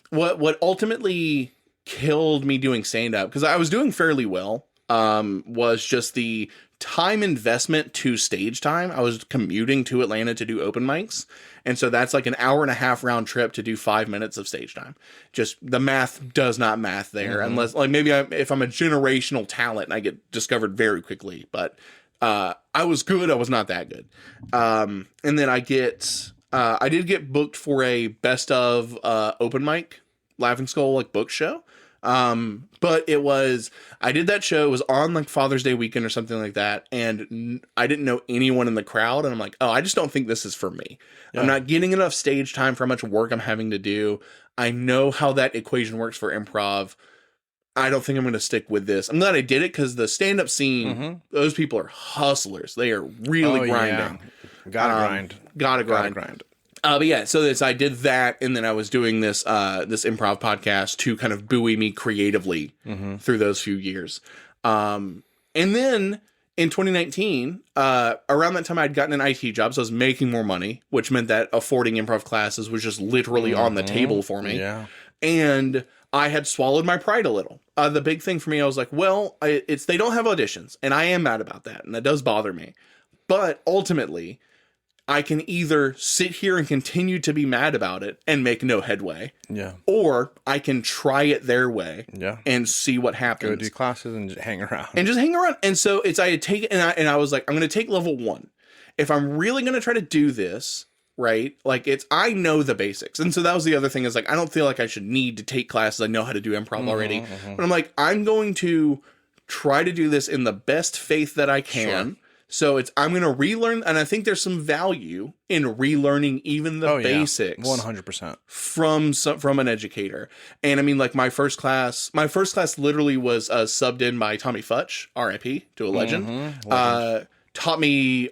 what ultimately killed me doing stand-up, because I was doing fairly well. Was just the time investment to stage time. I was commuting to Atlanta to do open mics. And so that's like an hour and a half round trip to do 5 minutes of stage time. Just the math does not math there, unless like maybe if I'm a generational talent and I get discovered very quickly, but, I was good. I was not that good. And then I did get booked for a best of, open mic Laughing Skull, like book show. But I did that show. It was on like Father's Day weekend or something like that. And I didn't know anyone in the crowd. And I'm like, oh, I just don't think this is for me. Yeah. I'm not getting enough stage time for how much work I'm having to do. I know how that equation works for improv. I don't think I'm going to stick with this. I'm glad I did it, because the stand-up scene, those people are hustlers. They are really grinding. Yeah. Gotta grind. But yeah, so I did that, and then I was doing this this improv podcast to kind of buoy me creatively through those few years. And then in 2019, around that time, I'd gotten an IT job, so I was making more money, which meant that affording improv classes was just literally on the table for me. Yeah. And I had swallowed my pride a little. The big thing for me, I was like, well, they don't have auditions, and I am mad about that, and that does bother me. But ultimately, I can either sit here and continue to be mad about it and make no headway. Yeah. Or I can try it their way. Yeah. And see what happens. Go do classes and just hang around. And so I had taken, and I was like, I'm going to take level 1. If I'm really going to try to do this, right? Like I know the basics. And so that was the other thing, is like, I don't feel like I should need to take classes. I know how to do improv already. But I'm like, I'm going to try to do this in the best faith that I can. Sure. So I'm going to relearn, and I think there's some value in relearning even the basics. 100%. From an educator. And I mean, like my first class literally was subbed in by Tommy Futch, RIP, to a legend. Taught me,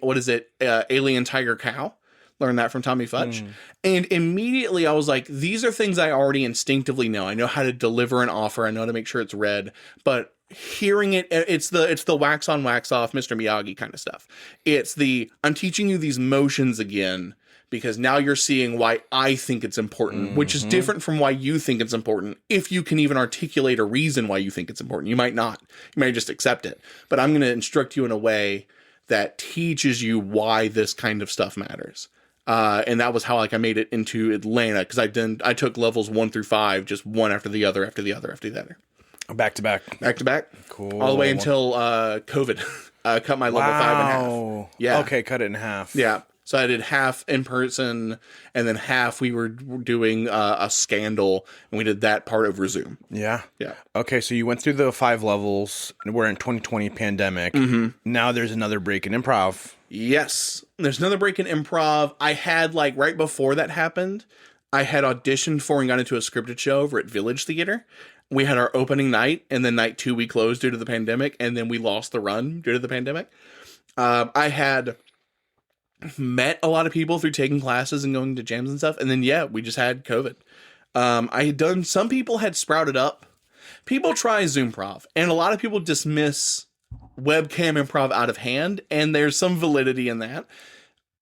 Alien Tiger Cow. Learned that from Tommy Futch. And immediately I was like, these are things I already instinctively know. I know how to deliver an offer. I know how to make sure it's read. But hearing it's the wax on, wax off, Mr. Miyagi kind of stuff. It's I'm teaching you these motions again, because now you're seeing why I think it's important, which is different from why you think it's important. If you can even articulate a reason why you think it's important, you might not. You might just accept it. But I'm going to instruct you in a way that teaches you why this kind of stuff matters. And that was how I made it into Atlanta, because I took levels 1 through 5, just one after the other. Back to back. Cool. All the way until COVID cut my level 5 in half. Yeah. Okay, cut it in half. Yeah. So I did half in person, and then half we were doing a scandal, and we did that part over Zoom. Yeah. Yeah. Okay, so you went through the 5 levels, and we're in 2020 pandemic. Now there's another break in improv. Yes. There's another break in improv. I had, right before that happened, I had auditioned for and got into a scripted show over at Village Theater. We had our opening night, and then night 2 we closed due to the pandemic, and then we lost the run due to the pandemic. I had met a lot of people through taking classes and going to jams and stuff, and then we just had COVID. Some people had sprouted up. People try Zoomprov, and a lot of people dismiss webcam improv out of hand, and there's some validity in that.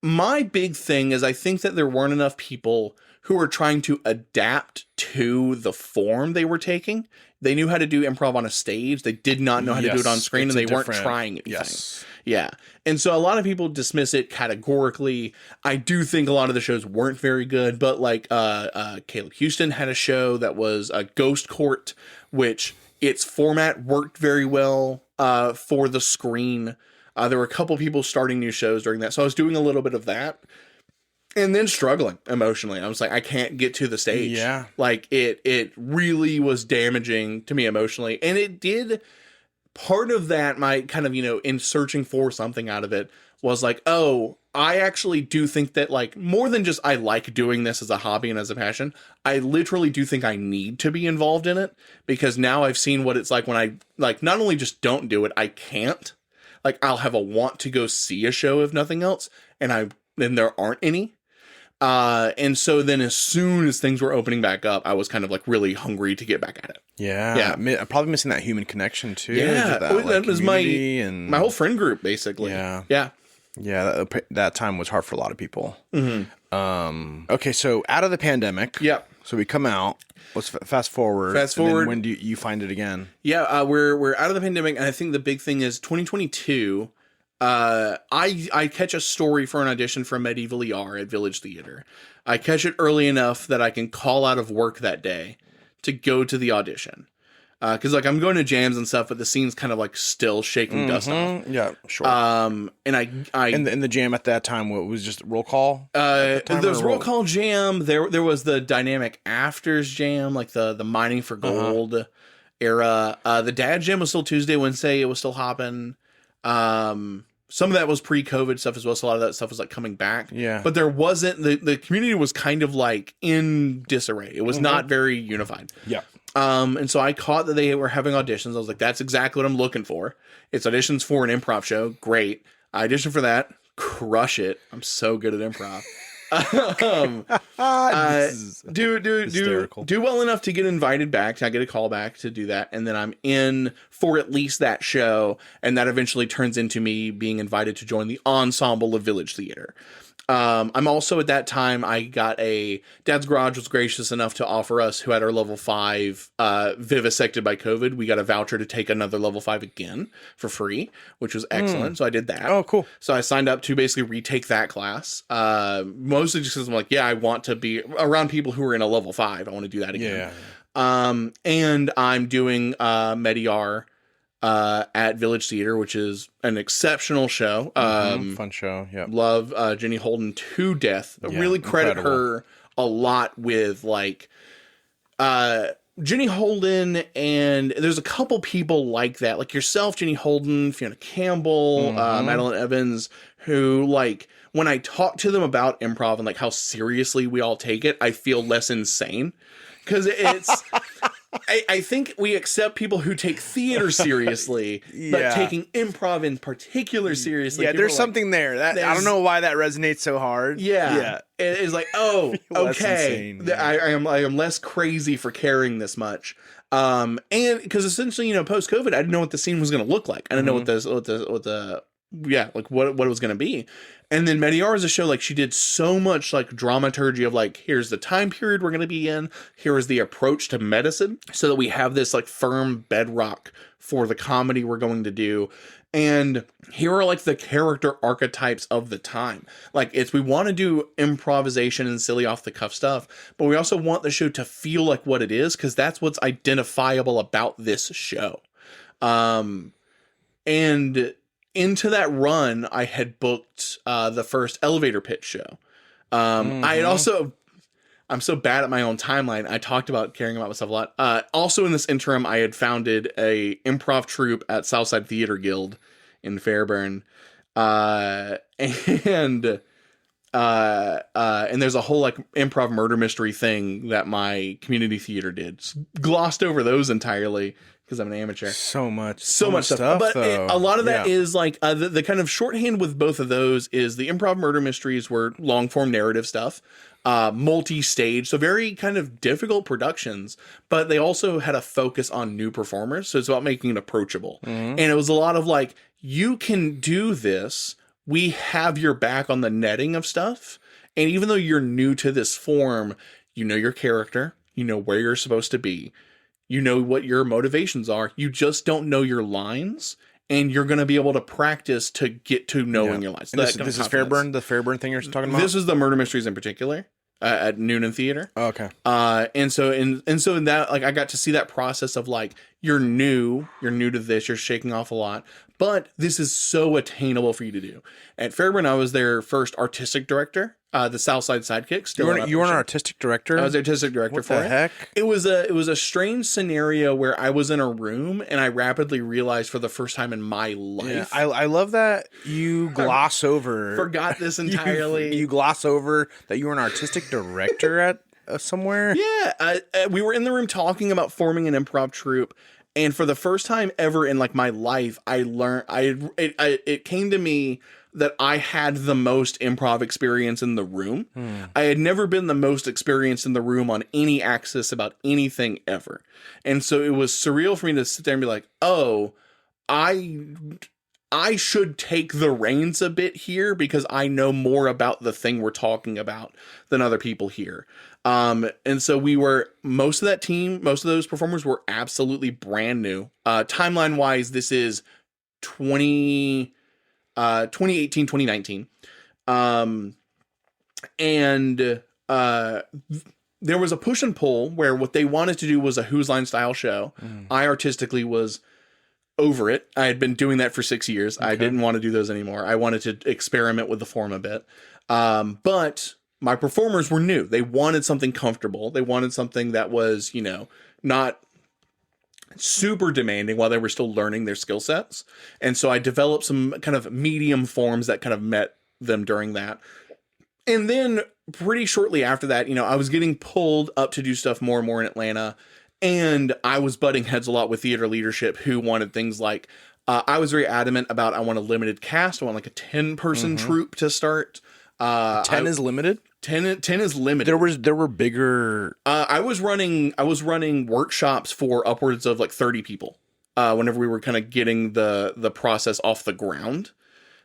My big thing is I think that there weren't enough people who were trying to adapt to the form they were taking. They knew how to do improv on a stage. They did not know how to do it on screen, and they weren't trying anything. Yes. Yeah. And so a lot of people dismiss it categorically. I do think a lot of the shows weren't very good, but Caleb Houston had a show that was a Ghost Court, which its format worked very well for the screen. There were a couple people starting new shows during that. So I was doing a little bit of that. And then struggling emotionally. I was like, I can't get to the stage. Yeah. It really was damaging to me emotionally. And it did, part of that, my kind of, in searching for something out of it was like, oh, I actually do think that, like, more than just I like doing this as a hobby and as a passion, I literally do think I need to be involved in it, because now I've seen what it's like when I, like, not only just don't do it, I can't. Like, I'll have a want to go see a show if nothing else, and there aren't any. And so then as soon as things were opening back up, I was kind of like really hungry to get back at it. Yeah. I'm probably missing that human connection too. Yeah. That was my whole friend group, basically. Yeah. Yeah. Yeah. That time was hard for a lot of people. Mm-hmm. Okay. So out of the pandemic. Yep. So we come out. Let's fast forward. Fast forward. When do you find it again? Yeah. We're out of the pandemic. And I think the big thing is 2022. I catch a story for an audition for Medieval ER at Village Theater. I catch it early enough that I can call out of work that day to go to the audition. Cause like I'm going to jams and stuff, but the scene's kind of like still shaking dust off. Yeah, sure. And and the jam at that time, what was just roll call? There was roll call jam. There was the dynamic afters jam, like the mining for gold era. The dad jam was still Tuesday, Wednesday. It was still hopping. Some of that was pre-COVID stuff as well, so a lot of that stuff was like coming back. Yeah. But there wasn't, the community was kind of like in disarray. It was not very unified. Yeah. And so I caught that they were having auditions. I was like, that's exactly what I'm looking for. It's auditions for an improv show. Great. I auditioned for that. Crush it. I'm so good at improv. Do well enough to get invited back. I get a call back to do that, and then I'm in for at least that show, and that eventually turns into me being invited to join the ensemble of Village Theater. I'm also at that time, I got Dad's Garage was gracious enough to offer us, who had our level 5 vivisected by COVID, we got a voucher to take another level 5 again for free, which was excellent. So I did that. Oh, cool. So I signed up to basically retake that class. Mostly just because I'm like, yeah, I want to be around people who are in a level 5. I want to do that again. Yeah. And I'm doing Medi-R at Village Theater, which is an exceptional show. Fun show. Yeah. Love Jenny Holden to death. I really credit her a lot with like Jenny Holden, and there's a couple people like that, like yourself, Jenny Holden, Fiona Campbell, Madeline Evans, who like when I talk to them about improv and like how seriously we all take it, I feel less insane. Because it's, I think we accept people who take theater seriously, but taking improv in particular seriously. Yeah, there's something there. That I don't know why that resonates so hard. Yeah. It's like, oh, okay. I am less crazy for caring this much. And because essentially, post-COVID, I didn't know what the scene was going to look like. I didn't know what it was going to be. And then Medi-R is a show, like, she did so much, like, dramaturgy of, like, here's the time period we're going to be in, here is the approach to medicine, so that we have this, like, firm bedrock for the comedy we're going to do. And here are, like, the character archetypes of the time. Like, we want to do improvisation and silly off-the-cuff stuff, but we also want the show to feel like what it is, because that's what's identifiable about this show. And into that run, I had booked the first elevator pitch show. I had also, I'm so bad at my own timeline. I talked about caring about myself a lot. Also in this interim, I had founded a improv troupe at Southside Theater Guild in Fairburn. And there's a whole like improv murder mystery thing that my community theater did. Glossed over those entirely, because I'm an amateur. So much stuff. But a lot of that is like the kind of shorthand with both of those is the improv murder mysteries were long form narrative stuff, multi-stage, so very kind of difficult productions, but they also had a focus on new performers. So it's about making it approachable. And it was a lot of like, you can do this. We have your back on the netting of stuff. And even though you're new to this form, you know your character, you know where you're supposed to be. You know what your motivations are. You just don't know your lines, and you're going to be able to practice to get to knowing your lines. This is Fairburn, the Fairburn thing you're talking about? This is the murder mysteries in particular at Noonan Theater. Oh, okay. And so in that, like, I got to see that process of like, you're new to this, you're shaking off a lot, but this is so attainable for you to do. At Fairburn, I was their first artistic director. the Southside Sidekicks. You were an artistic director? I was artistic director for it. What the heck? It was a strange scenario where I was in a room and I rapidly realized for the first time in my life. Yeah, I love that you gloss over. Forgot this entirely. You gloss over that you were an artistic director at somewhere. Yeah, we were in the room talking about forming an improv troupe, and for the first time ever in like my life, I learned. It came to me that I had the most improv experience in the room. I had never been the most experienced in the room on any axis about anything ever, and so it was surreal for me to sit there and be like, "Oh, I should take the reins a bit here because I know more about the thing we're talking about than other people here." And so most of that team, most of those performers were absolutely brand new. Timeline wise, this is 2018, 2019. And there was a push and pull where what they wanted to do was a Who's Line style show. I artistically was over it. I had been doing that for 6 years. Okay. I didn't want to do those anymore. I wanted to experiment with the form a bit. But my performers were new. They wanted something comfortable. They wanted something that was, not super demanding while they were still learning their skill sets. And so I developed some kind of medium forms that kind of met them during that. And then pretty shortly after that, I was getting pulled up to do stuff more and more in Atlanta. And I was butting heads a lot with theater leadership who wanted things like, I was very adamant about, I want a limited cast. I want like a 10-person troupe to start. 10 is limited? 10 is limited. There were bigger. I was running workshops for upwards of like 30 people. Whenever we were kind of getting the process off the ground.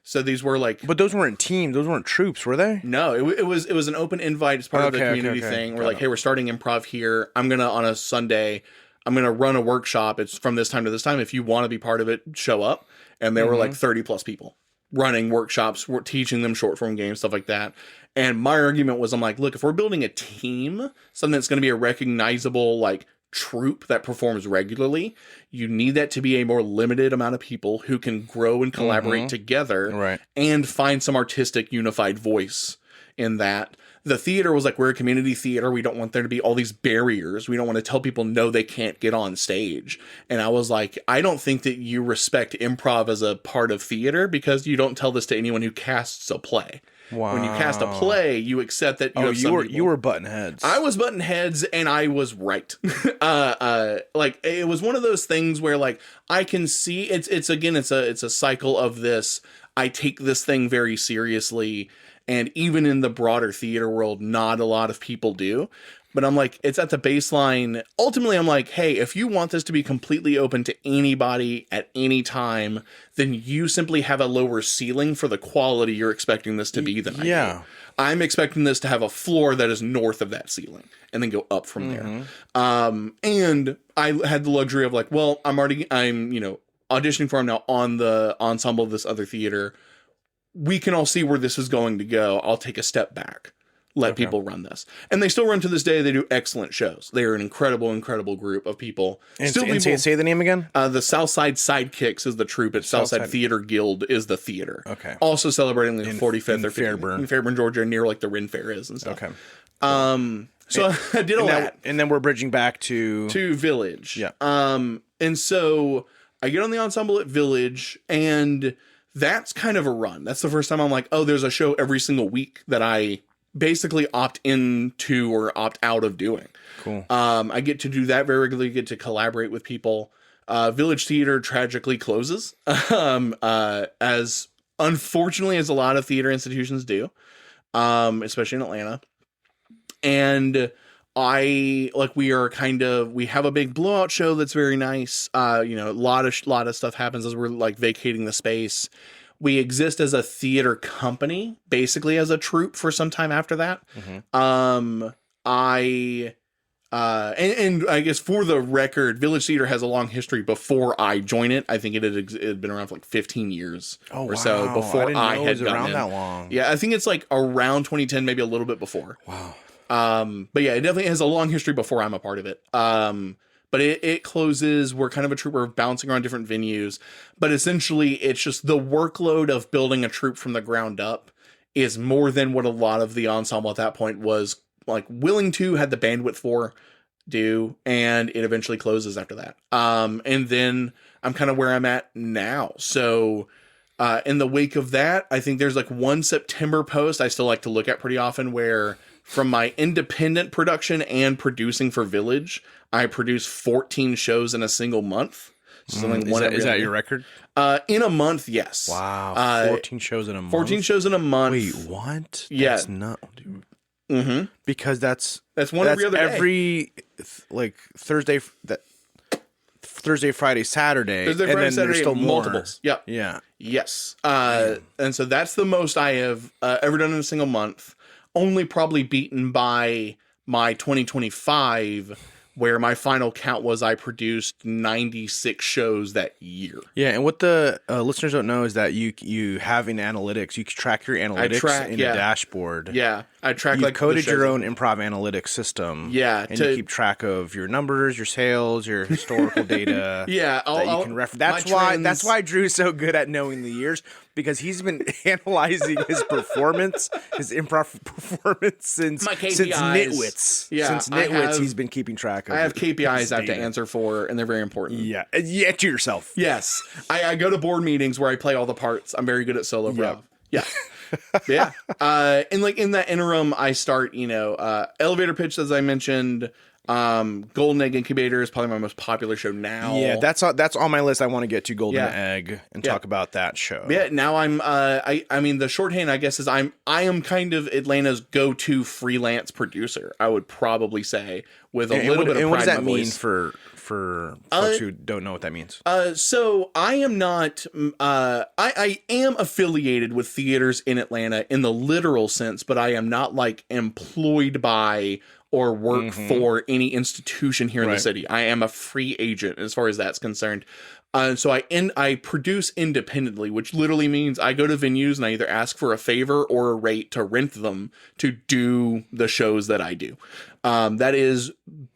So these were like, but those weren't teams. Those weren't troops, were they? No, it was an open invite as part of the community thing. We're like, hey, we're starting improv here. I'm gonna on a Sunday, I'm gonna run a workshop. It's from this time to this time. If you want to be part of it, show up. And there were like 30 plus people running workshops. We're teaching them short form games, stuff like that. And my argument was, I'm like, look, if we're building a team, something that's going to be a recognizable like troupe that performs regularly, you need that to be a more limited amount of people who can grow and collaborate together and find some artistic unified voice in that. The theater was like, we're a community theater. We don't want there to be all these barriers. We don't want to tell people no, they can't get on stage. And I was like, I don't think that you respect improv as a part of theater because you don't tell this to anyone who casts a play. Wow. When you cast a play, you accept that you were butting heads. I was butting heads and I was right. Like it was one of those things where like I can see it's a cycle of this. I take this thing very seriously, and even in the broader theater world, not a lot of people do. But I'm like, it's at the baseline. Ultimately, I'm like, hey, if you want this to be completely open to anybody at any time, then you simply have a lower ceiling for the quality you're expecting this to be than I do. I'm expecting this to have a floor that is north of that ceiling and then go up from there. And I had the luxury of like, well, I'm auditioning for him now on the ensemble of this other theater. We can all see where this is going to go. I'll take a step back. Let people run this. And they still run to this day. They do excellent shows. They are an incredible, incredible group of people. And say the name again? The Southside Sidekicks is the troupe. It's Southside Theater Guild is the theater. Okay. Also celebrating the 45th in Fairburn. In Fairburn, Georgia, near like the Ren Fair is and stuff. Okay. So I did all that. And then we're bridging back to Village. Yeah. And so I get on the ensemble at Village, and that's kind of a run. That's the first time I'm like, oh, there's a show every single week that I basically opt into or opt out of doing. Cool. I get to do that very regularly, get to collaborate with people. Village Theater tragically closes, as unfortunately as a lot of theater institutions do, especially in Atlanta. And we have a big blowout show that's very nice. A lot of stuff happens as we're like vacating the space. We exist as a theater company, basically as a troupe for some time after that. And I guess for the record, Village Theater has a long history before I join it. I think it had been around for like 15 years so before I had gotten around in. that long. Yeah, I think it's like around 2010, maybe a little bit before. Wow. But yeah, it definitely has a long history before I'm a part of it. But it closes. We're kind of a troupe. We're bouncing around different venues. But essentially, it's just the workload of building a troupe from the ground up is more than what a lot of the ensemble at that point was like willing to, had the bandwidth for, do, and it eventually closes after that. And then I'm kind of where I'm at now. So in the wake of that, I think there's like one September post I still like to look at pretty often, where from my independent production and producing for Village, I produce 14 shows in a single month. So Is that your record? In a month, yes. Wow, 14 shows in a month. 14 shows in a month. Wait, what? Yeah. That's not, dude. Mm-hmm. Because that's one every other day. Like Thursday, Friday, Saturday, Thursday, Friday, Saturday, there's still multiples. More. Yep. Yeah. Yes. And so that's the most I have ever done in a single month. Only probably beaten by my 2025, where my final count was I produced 96 shows that year. Yeah, and what the listeners don't know is that you have in analytics, you can track your analytics in a dashboard. Yeah, I track You've coded your own improv analytics system. Yeah, and you keep track of your numbers, your sales, your historical data. Yeah, that you can reference. That's why Drew's so good at knowing the years, because he's been analyzing his performance, his improv performance since Knitwits. Yeah, since Knitwits, he's been keeping track of. I have KPIs I have to answer for, and they're very important. Yeah, to yourself. Yes, I go to board meetings where I play all the parts. I'm very good at solo improv. Yeah. Yeah. And like in that interim, I start, elevator pitch, as I mentioned. Golden Egg Incubator is probably my most popular show now. Yeah, that's on my list. I want to get to Golden Egg and talk about that show. Yeah, now I'm I mean the shorthand I guess is I am kind of Atlanta's go-to freelance producer, I would probably say, with a little bit of pride in my voice. And what does that mean for folks who don't know what that means? So I am not I am affiliated with theaters in Atlanta in the literal sense, but I am not like employed by or work for any institution here in the city. I am a free agent as far as that's concerned. So I produce independently, which literally means I go to venues and I either ask for a favor or a rate to rent them to do the shows that I do. That is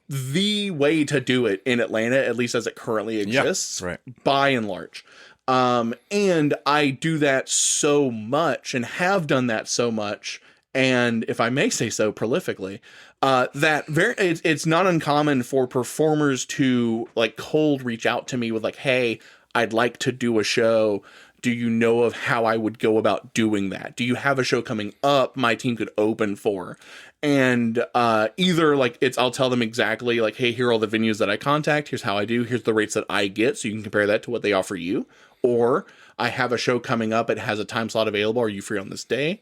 the way to do it in Atlanta, at least as it currently exists, by and large. And I do that so much and have done that so much, and if I may say so, prolifically, it's not uncommon for performers to like cold reach out to me with like, hey, I'd like to do a show. Do you know of how I would go about doing that? Do you have a show coming up my team could open for? And either like I'll tell them exactly like, hey, here are all the venues that I contact. Here's how I do. Here's the rates that I get. So you can compare that to what they offer you. Or I have a show coming up. It has a time slot available. Are you free on this day?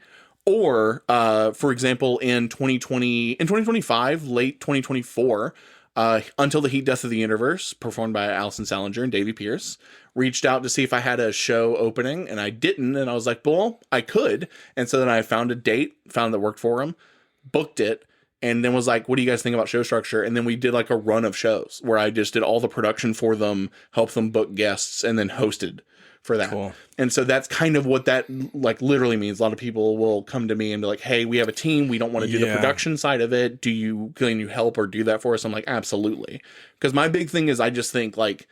Or, for example, in 2025, late 2024, Until the Heat Death of the Universe, performed by Allison Salinger and Davey Pierce, reached out to see if I had a show opening, and I didn't. And I was like, well, I could. And so then I found a date, found that worked for him, booked it, and then was like, what do you guys think about show structure? And then we did like a run of shows where I just did all the production for them, helped them book guests, and then hosted for that. Cool. And so that's kind of what that like literally means. A lot of people will come to me and be like, hey, we have a team. We don't want to do the production side of it. Can you help or do that for us? I'm like, absolutely. Because my big thing is I just think like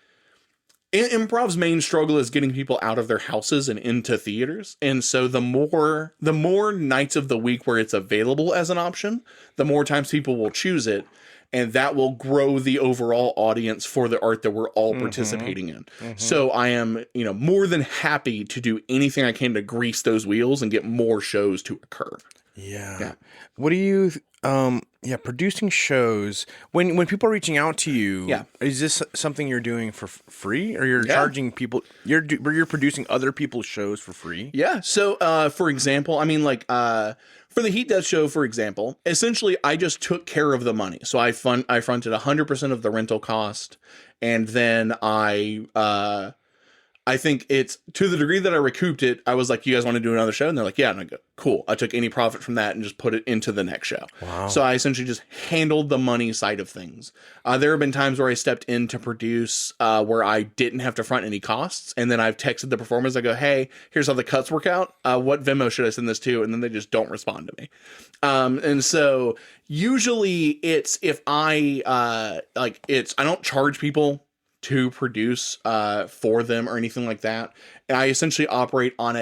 improv's main struggle is getting people out of their houses and into theaters. And so the more nights of the week where it's available as an option, the more times people will choose it. And that will grow the overall audience for the art that we're all participating in. So I am, more than happy to do anything I can to grease those wheels and get more shows to occur. Yeah. What do you, producing shows, when people are reaching out to you, is this something you're doing for free, or you're charging people, you're producing other people's shows for free? Yeah. So, for example, I mean, like, for the Heat Death show, for example, essentially I just took care of the money. So I fronted 100% of the rental cost, and then I think it's to the degree that I recouped it. I was like, you guys want to do another show? And they're like, yeah. And I go, cool. I took any profit from that and just put it into the next show. Wow. So I essentially just handled the money side of things. There have been times where I stepped in to produce where I didn't have to front any costs. And then I've texted the performers. I go, hey, here's how the cuts work out. What Venmo should I send this to? And then they just don't respond to me. And so usually it's if I don't charge people to produce for them or anything like that. And I essentially operate on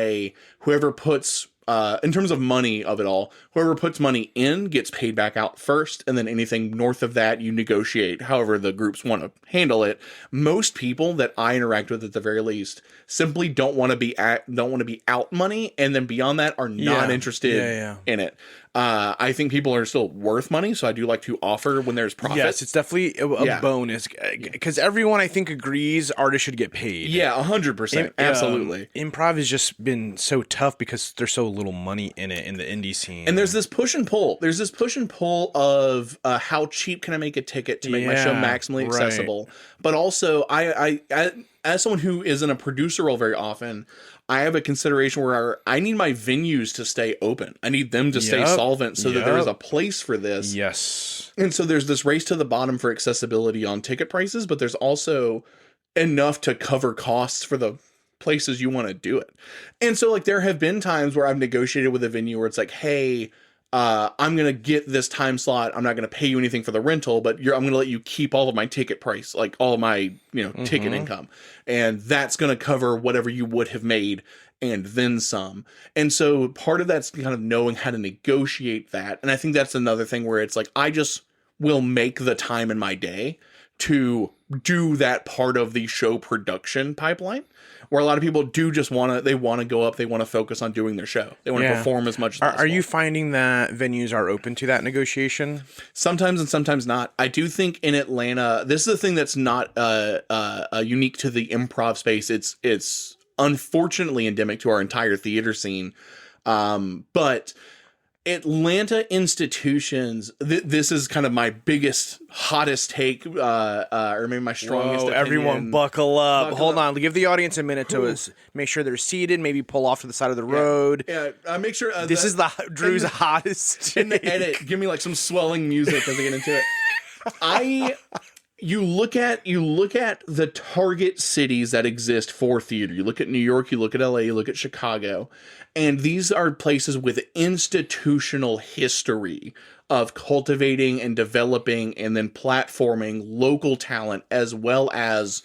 whoever puts in terms of money of it all, whoever puts money in gets paid back out first, and then anything north of that you negotiate however the groups want to handle it. Most people that I interact with, at the very least, simply don't want to be out money, and then beyond that are not interested in it. I think people are still worth money, so I do like to offer when there's profit. Yes, it's definitely a bonus, because everyone, I think, agrees artists should get paid. Yeah, 100%. Absolutely. Improv has just been so tough because there's so little money in it in the indie scene. And there's this push and pull. There's this push and pull of how cheap can I make a ticket to make my show maximally accessible. But also, I as someone who is in a producer role very often, I have a consideration where I need my venues to stay open. I need them to stay solvent so that there is a place for this. Yes. And so there's this race to the bottom for accessibility on ticket prices, but there's also enough to cover costs for the places you want to do it. And so, like, there have been times where I've negotiated with a venue where it's like, hey, I'm going to get this time slot. I'm not going to pay you anything for the rental, but I'm going to let you keep all of my ticket price, like all of my, ticket income. And that's going to cover whatever you would have made and then some. And so part of that's kind of knowing how to negotiate that. And I think that's another thing where it's like, I just will make the time in my day to do that part of the show production pipeline, where a lot of people do just want to go up, they want to focus on doing their show. They want to perform as much as possible. Are you finding that venues are open to that negotiation? Sometimes and sometimes not. I do think in Atlanta, this is the thing that's not unique to the improv space. It's unfortunately endemic to our entire theater scene. But Atlanta institutions, this is kind of my biggest, hottest take, or maybe my strongest opinion. Everyone buckle up. Hold on. Give the audience a minute to make sure they're seated, maybe pull off to the side of the road. Yeah, make sure. This is Drew's hottest take. In the edit, give me like some swelling music as I get into it. You look at the target cities that exist for theater. You look at New York, you look at LA, you look at Chicago, and these are places with institutional history of cultivating and developing and then platforming local talent as well as,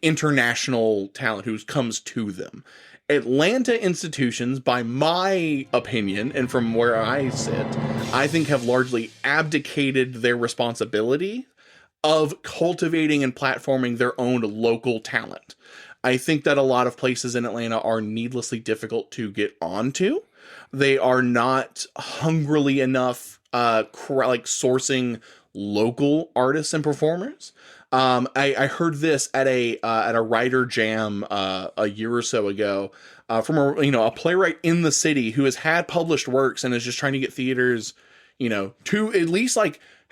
international talent who comes to them. Atlanta institutions, by my opinion, and from where I sit, I think have largely abdicated their responsibility of cultivating and platforming their own local talent. I think that a lot of places in Atlanta are needlessly difficult to get onto. They are not hungrily enough, sourcing local artists and performers. I heard this at a writer jam a year or so ago from a playwright in the city who has had published works and is just trying to get theaters, to at least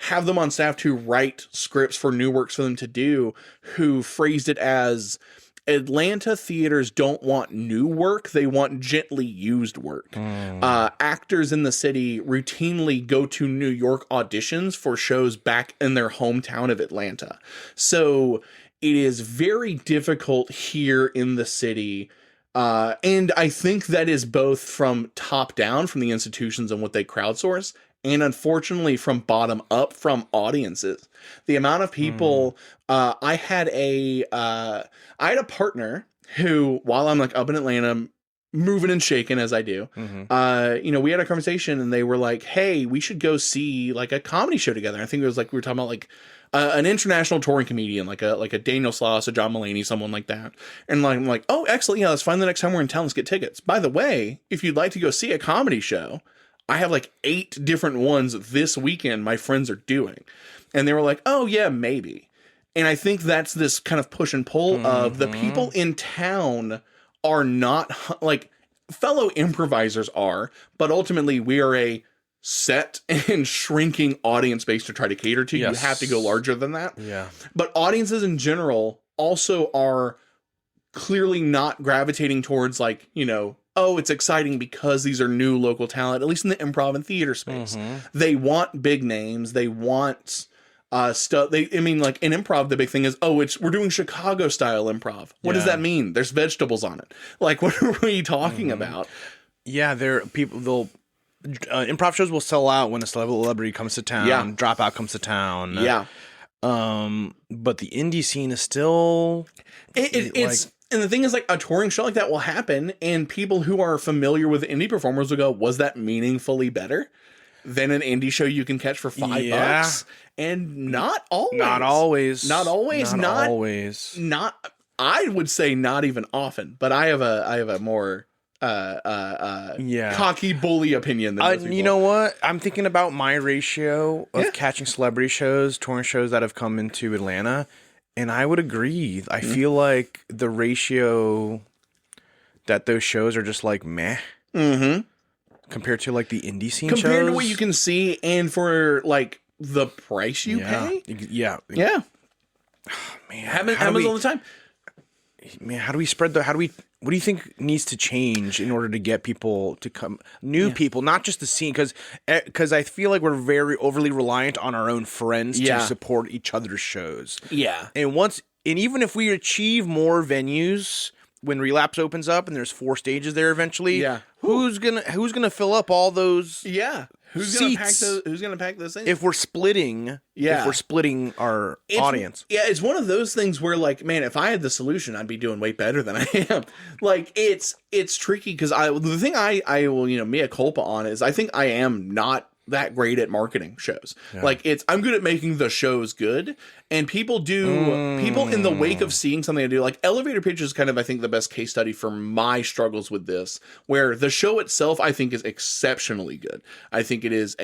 have them on staff to write scripts for new works for them to do, who phrased it as, Atlanta theaters don't want new work, they want gently used work. Actors in the city routinely go to New York auditions for shows back in their hometown of Atlanta. So it is very difficult here in the city. And I think that is both from top down, from the institutions and what they crowdsource, and unfortunately from bottom up, from audiences. The amount of people, I had a partner who, while I'm up in Atlanta, moving and shaking as I do, we had a conversation and they were like, hey, we should go see a comedy show together. I think it was we were talking about an international touring comedian, like a Daniel Sloss, a John Mulaney, someone like that. And I'm like, oh, excellent. Yeah, let's find the next time we're in town. Let's get tickets. By the way, if you'd like to go see a comedy show, I have 8 different ones this weekend my friends are doing. And they were like, oh yeah, maybe. And I think that's this kind of push and pull of the people in town are not fellow improvisers are, but ultimately we are a set and shrinking audience base to try to cater to. Yes. You have to go larger than that. Yeah. But audiences in general also are clearly not gravitating towards oh, it's exciting because these are new local talent, at least in the improv and theater space. They want big names. They want stuff. In improv, the big thing is, we're doing Chicago style improv. What does that mean? There's vegetables on it. What are we talking about? Yeah, improv shows will sell out when a celebrity comes to town. Yeah. Dropout comes to town. Yeah. But the indie scene is still And the thing is, like, a touring show like that will happen, and people who are familiar with indie performers will go, was that meaningfully better than an indie show you can catch for $5? And not always. Not always. Not always. Not always. Not, I would say not even often, but I have a more cocky bully opinion than most people. You know what? I'm thinking about my ratio of catching celebrity shows, touring shows that have come into Atlanta. And I would agree. I feel like the ratio that those shows are just like meh compared to like the indie scene shows. Compared to what you can see and for like the price you pay. Yeah. Man, Happens all the time. Man, how do we spread what do you think needs to change in order to get people to come, people, not just the scene? Because I feel like we're very overly reliant on our own friends to support each other's shows. Yeah. And even if we achieve more venues when Relapse opens up and there's 4 stages there eventually, who's gonna fill up all those? Yeah. Who's gonna pack those things? If we're splitting, our audience. Yeah, it's one of those things where, like, man, if I had the solution, I'd be doing way better than I am. Like, it's tricky because the thing I will, mea culpa on is I think I am not that great at marketing shows. Like, I'm good at making the shows good, and people in the wake of seeing something I do, like Elevator Pitch is kind of, I think, the best case study for my struggles with this, where the show itself I think is exceptionally good. I think it is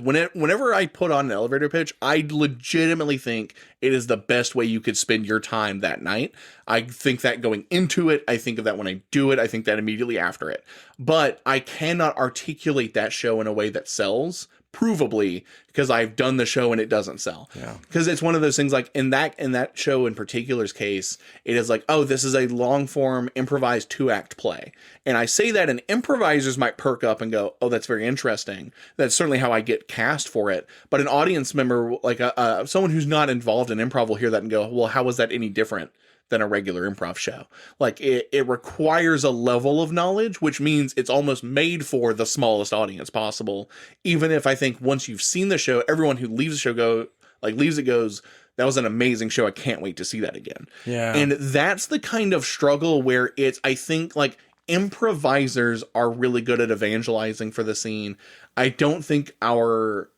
whenever I put on an elevator pitch, I legitimately think it is the best way you could spend your time that night. I think that going into it, I think of that when I do it, I think that immediately after it. But I cannot articulate that show in a way that sells, provably, because I've done the show and it doesn't sell. Because it's one of those things, like in that show in particular's case, it is like, oh, this is a long form improvised 2-act play. And I say that, and improvisers might perk up and go, oh, that's very interesting. That's certainly how I get cast for it. But an audience member, like someone who's not involved in improv, will hear that and go, well, how was that any different than a regular improv show? Like, it requires a level of knowledge, which means it's almost made for the smallest audience possible. Even if I think once you've seen the show, everyone who leaves the show goes, that was an amazing show. I can't wait to see that again. Yeah. And that's the kind of struggle where I think, like, improvisers are really good at evangelizing for the scene. I don't think our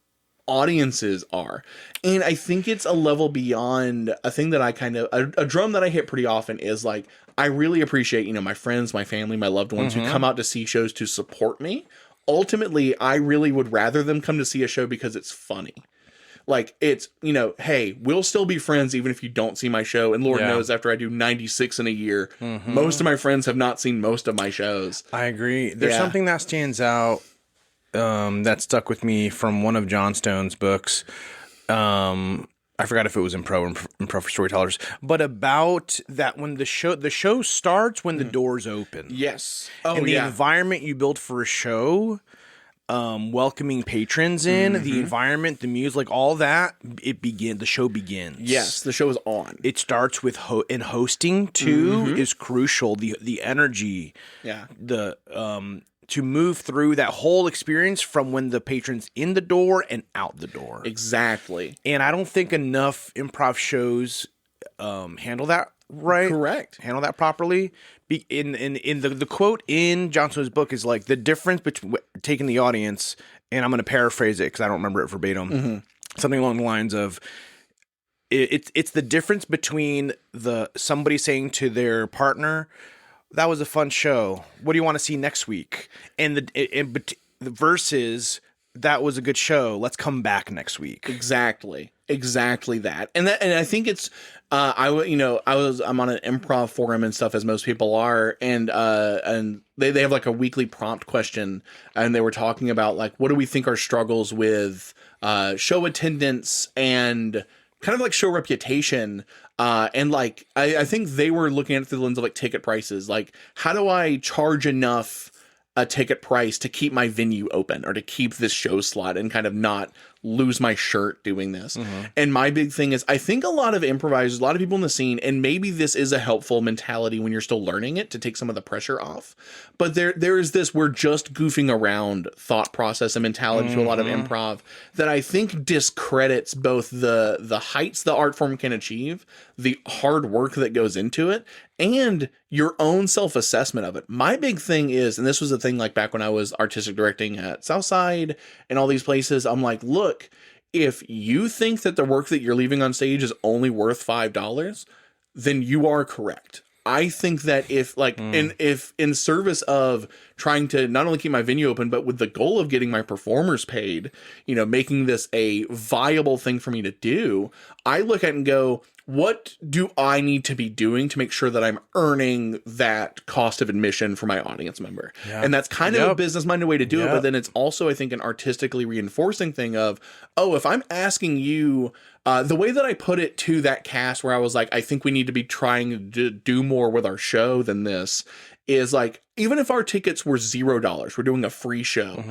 audiences are. And I think it's a level beyond a thing that a drum that I hit pretty often is, like, I really appreciate, my friends, my family, my loved ones who come out to see shows to support me. Ultimately, I really would rather them come to see a show because it's funny. Like, it's, hey, we'll still be friends even if you don't see my show. And Lord knows, after I do 96 in a year, most of my friends have not seen most of my shows. I agree. There's something that stands out that stuck with me from one of John Stone's books. I forgot if it was Improv for Storytellers, but about that when the show starts when the doors open. Yes. And the environment you build for a show, welcoming patrons in, the environment, the music, like all that, the show begins. Yes, the show is on. It starts with and hosting too is crucial. The energy. Yeah. To move through that whole experience from when the patron's in the door and out the door. Exactly. And I don't think enough improv shows handle that right. Correct. Handle that properly. In the quote in John Stone's book is like the difference between taking the audience, and I'm going to paraphrase it because I don't remember it verbatim. Something along the lines of, it's the difference between somebody saying to their partner, that was a fun show, what do you want to see next week? And the versus, that was a good show, let's come back next week. Exactly that. And I think it's I'm on an improv forum and stuff, as most people are, and they have like a weekly prompt question, and they were talking about, like, what do we think are struggles with show attendance and kind of like show reputation. And like, I think they were looking at it through the lens of like ticket prices. Like, how do I charge enough a ticket price to keep my venue open or to keep this show slot and kind of not lose my shirt doing this. And my big thing is, I think a lot of improvisers, a lot of people in the scene, and maybe this is a helpful mentality when you're still learning it to take some of the pressure off. But there is this, we're just goofing around thought process and mentality to a lot of improv that I think discredits both the heights the art form can achieve, the hard work that goes into it, and your own self-assessment of it. My big thing is, and this was the thing like back when I was artistic directing at Southside and all these places, I'm like, look, if you think that the work that you're leaving on stage is only worth $5, then you are correct. I think that if in service of trying to not only keep my venue open, but with the goal of getting my performers paid, making this a viable thing for me to do, I look at it and go, what do I need to be doing to make sure that I'm earning that cost of admission for my audience member? Yeah. And that's kind of a business-minded way to do it. But then it's also, I think, an artistically reinforcing thing of, if I'm asking you, the way that I put it to that cast where I was like, I think we need to be trying to do more with our show than this, is like, even if our tickets were $0, we're doing a free show.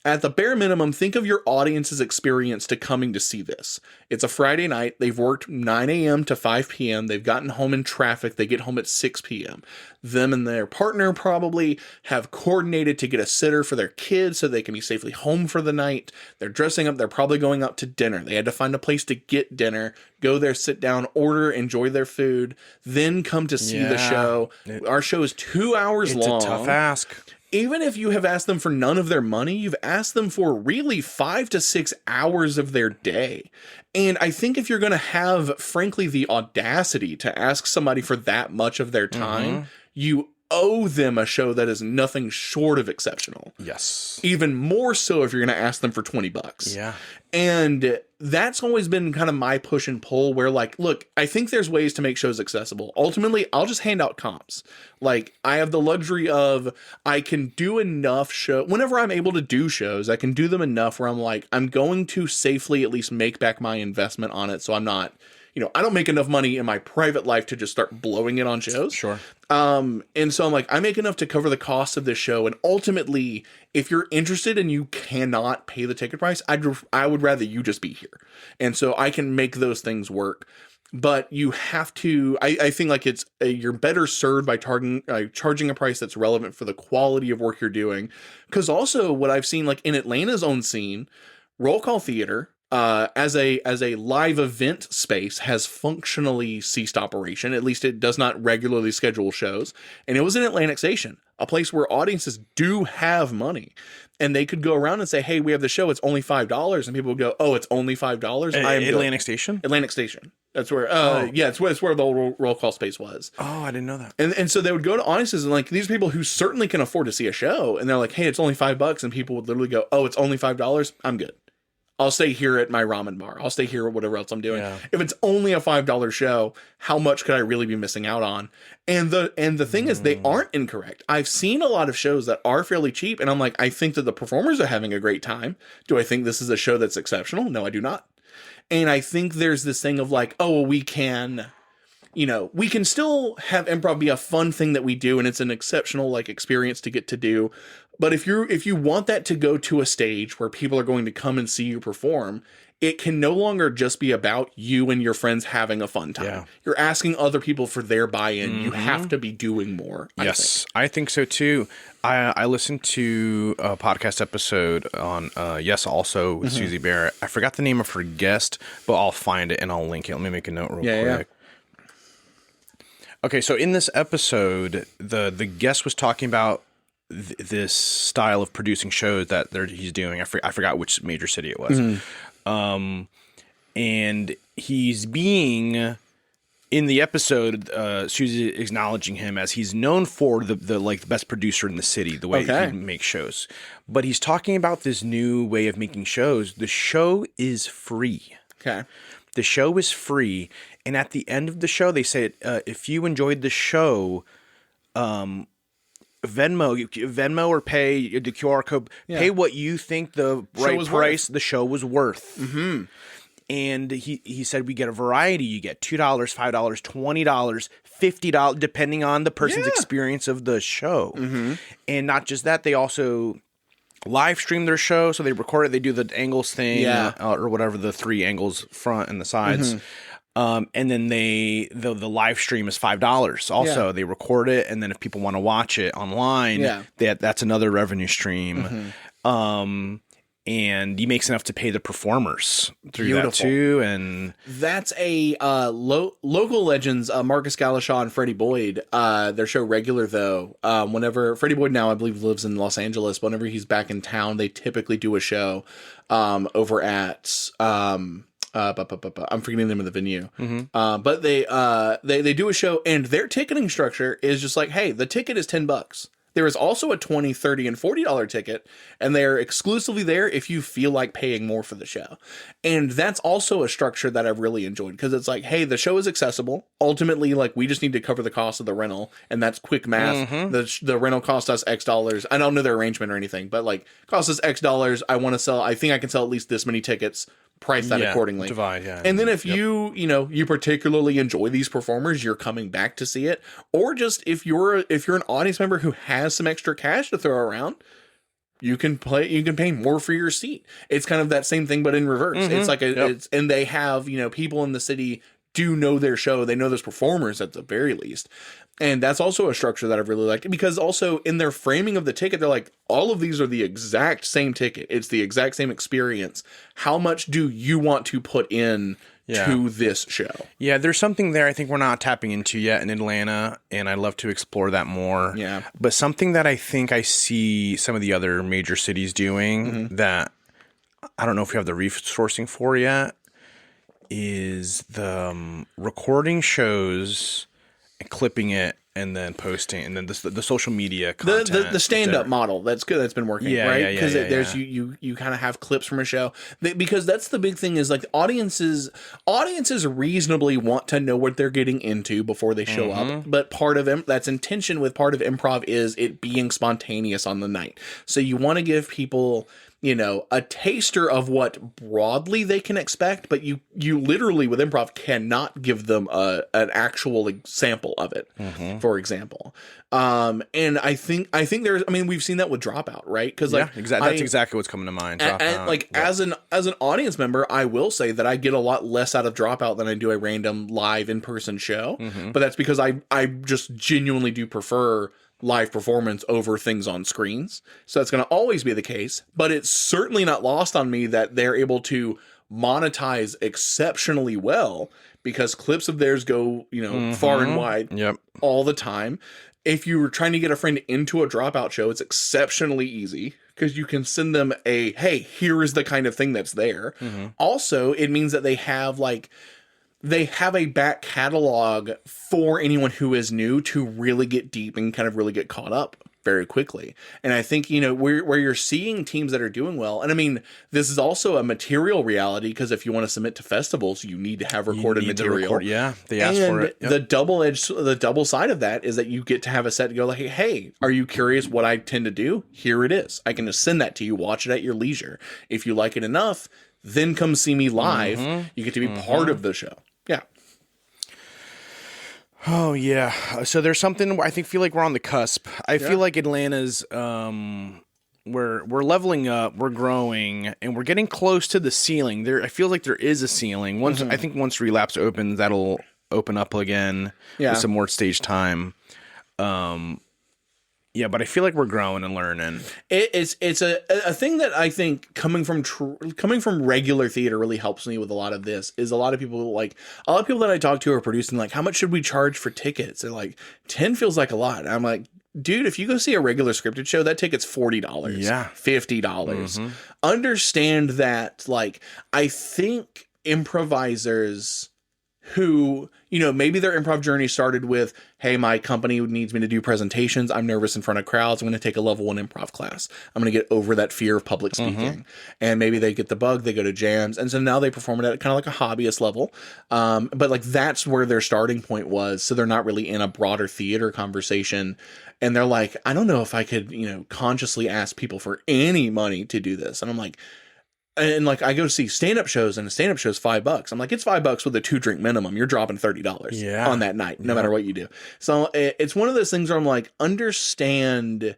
At the bare minimum, think of your audience's experience to coming to see this. It's a Friday night. They've worked 9 a.m. to 5 p.m. They've gotten home in traffic. They get home at 6 p.m. Them and their partner probably have coordinated to get a sitter for their kids so they can be safely home for the night. They're dressing up. They're probably going out to dinner. They had to find a place to get dinner, go there, sit down, order, enjoy their food, then come to see the show. Our show is 2 hours long. It's a tough ask. Even if you have asked them for none of their money, you've asked them for really 5 to 6 hours of their day. And I think if you're going to have, frankly, the audacity to ask somebody for that much of their time, you owe them a show that is nothing short of exceptional. Yes. Even more so if you're going to ask them for $20. Yeah. And that's always been kind of my push and pull where, like, look, I think there's ways to make shows accessible. Ultimately, I'll just hand out comps. Like, I have the luxury of, I can do enough whenever I'm able to do shows, I can do them enough where I'm like, I'm going to safely at least make back my investment on it. So I'm not, I don't make enough money in my private life to just start blowing it on shows. Sure. And so I'm like, I make enough to cover the cost of this show. And ultimately, if you're interested and you cannot pay the ticket price, I would rather you just be here. And so I can make those things work. But you have to, I think like you're better served by charging a price that's relevant for the quality of work you're doing. Because also what I've seen, like in Atlanta's own scene, roll call theater, as a live event space has functionally ceased operation. At least it does not regularly schedule shows. And it was in Atlantic Station, a place where audiences do have money. And they could go around and say, hey, we have the show. It's only $5. And people would go, oh, it's only $5. Atlantic Station? Atlantic Station. That's where, it's where the old roll call space was. Oh, I didn't know that. And so they would go to audiences and like these people who certainly can afford to see a show. And they're like, hey, it's only $5. And people would literally go, oh, it's only $5. I'm good. I'll stay here at my ramen bar. I'll stay here at whatever else I'm doing. Yeah. If it's only a $5 show, how much could I really be missing out on? And the thing is, they aren't incorrect. I've seen a lot of shows that are fairly cheap, and I'm like, I think that the performers are having a great time. Do I think this is a show that's exceptional? No, I do not. And I think there's this thing of like, oh, well, we can still have improv be a fun thing that we do, and it's an exceptional like experience to get to do. But if you want that to go to a stage where people are going to come and see you perform, it can no longer just be about you and your friends having a fun time. Yeah. You're asking other people for their buy-in. You have to be doing more. I think so too. I listened to a podcast episode on Yes Also with Susie Barrett. I forgot the name of her guest, but I'll find it and I'll link it. Let me make a note real quick. Yeah. Okay, so in this episode, the guest was talking about this style of producing shows that he's doing. I forgot which major city it was. And he's being in the episode, Susie acknowledging him as he's known for the best producer in the city, the way he makes shows. But he's talking about this new way of making shows. The show is free. Okay. The show is free. And at the end of the show, they say, if you enjoyed the show, Venmo or pay the QR code, pay what you think the right price the show was worth. Mm-hmm. And he said we get a variety. You get $2, $5, $20, $50, depending on the person's experience of the show. Mm-hmm. And not just that, they also live stream their show. So they record it. They do the angles thing, or whatever, the 3 angles front and the sides. And then the live stream is $5. Also, they record it, and then if people want to watch it online, that's another revenue stream. And he makes enough to pay the performers through that too. And that's a local legends, Marcus Galashaw and Freddie Boyd. Their show Regular, though, whenever Freddie Boyd now I believe lives in Los Angeles, whenever he's back in town, they typically do a show over at I'm forgetting the name of the venue. But they do a show, and their ticketing structure is just like, hey, the ticket is $10. There is also a $20, $30, and $40 ticket, and they're exclusively there if you feel like paying more for the show. And that's also a structure that I've really enjoyed, because it's like, hey, the show is accessible. Ultimately, like, we just need to cover the cost of the rental, and that's quick math. The rental cost us X dollars. I don't know their arrangement or anything, but like, cost us X dollars. I think I can sell at least this many tickets. Price that accordingly. Divide, and then if you particularly enjoy these performers, you're coming back to see it, or just if you're an audience member who has some extra cash to throw around, you can pay more for your seat. It's kind of that same thing, but in reverse. It's like and they have, people in the city do know their show. They know those performers at the very least. And that's also a structure that I've really liked, because also in their framing of the ticket, they're like, all of these are the exact same ticket. It's the exact same experience. How much do you want to put in to this show? Yeah, there's something there I think we're not tapping into yet in Atlanta, and I'd love to explore that more. Yeah. But something that I think I see some of the other major cities doing that I don't know if we have the resourcing for yet is the recording shows, clipping it, and then posting, and then the social media content. The stand-up model, that's good. That's been working, right? Because there's you kind of have clips from a show. Because that's the big thing is, like, audiences reasonably want to know what they're getting into before they show up. But part of that's intention with part of improv is it being spontaneous on the night. So you want to give people, a taster of what broadly they can expect, but you literally with improv cannot give them an actual example of it, for example. And I think we've seen that with Dropout, right? Because exactly, that's exactly what's coming to mind. As an audience member, I will say that I get a lot less out of Dropout than I do a random live in-person show. But that's because I just genuinely do prefer live performance over things on screens. So that's going to always be the case, but it's certainly not lost on me that they're able to monetize exceptionally well, because clips of theirs go, far and wide all the time. If you were trying to get a friend into a Dropout show, it's exceptionally easy, because you can send them hey, here is the kind of thing that's there. Also, it means that they have a back catalog for anyone who is new to really get deep and kind of really get caught up very quickly. And I think, where you're seeing teams that are doing well, and I mean, this is also a material reality, because if you want to submit to festivals, you need to have recorded material. They ask for it. The double side of that is that you get to have a set to go like, hey, are you curious what I tend to do? Here it is. I can just send that to you. Watch it at your leisure. If you like it enough, then come see me live. You get to be part of the show. Yeah. Oh yeah. So there's something I feel like we're on the cusp. I feel like Atlanta's we're leveling up, we're growing, and we're getting close to the ceiling. I feel like there is a ceiling. I think once Relapse opens, that'll open up again with some more stage time. Yeah, but I feel like we're growing and learning. It's a thing that I think coming from regular theater really helps me with a lot of this. Is a lot of people that I talk to are producing like, how much should we charge for tickets? They're like, 10 feels like a lot. And I'm like, dude, if you go see a regular scripted show, that ticket's $40, $50. Understand that, like, I think improvisers who, maybe their improv journey started with, hey, my company needs me to do presentations. I'm nervous in front of crowds. I'm going to take a level 1 improv class. I'm going to get over that fear of public speaking. And maybe they get the bug, they go to jams. And so now they perform it at kind of like a hobbyist level. But like, that's where their starting point was. So they're not really in a broader theater conversation. And they're like, I don't know if I could, consciously ask people for any money to do this. And I'm like, and like, I go to see stand-up shows, and a stand-up show is $5. I'm like, it's $5 with a 2-drink minimum. You're dropping $30 on that night, no matter what you do. So it's one of those things where I'm like, understand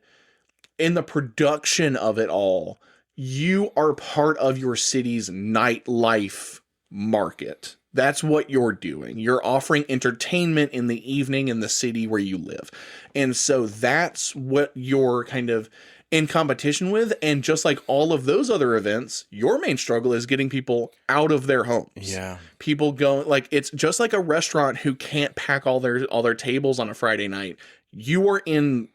in the production of it all, you are part of your city's nightlife market. That's what you're doing. You're offering entertainment in the evening in the city where you live. And so that's what you're kind of in competition with. And just like all of those other events, your main struggle is getting people out of their homes. Yeah. People going, like, it's just like a restaurant who can't pack all their tables on a Friday night. You are in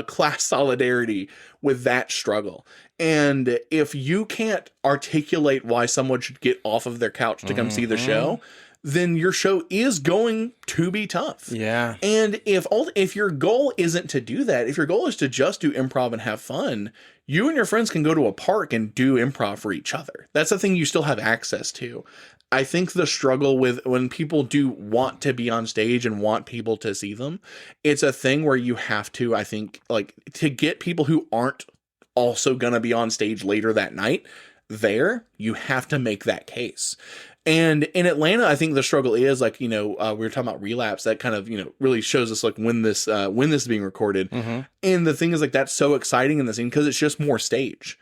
class solidarity with that struggle. And if you can't articulate why someone should get off of their couch to come see the show, then your show is going to be tough. Yeah. And if your goal isn't to do that, if your goal is to just do improv and have fun, you and your friends can go to a park and do improv for each other. That's the thing you still have access to. I think the struggle with when people do want to be on stage and want people to see them, it's a thing where you have to, I think, like, to get people who aren't also going to be on stage later that night there, you have to make that case. And in Atlanta, I think the struggle is, like, we were talking about Relapse, that kind of, really shows us, like, when this is being recorded. Mm-hmm. And the thing is, like, that's so exciting in the scene because it's just more stage.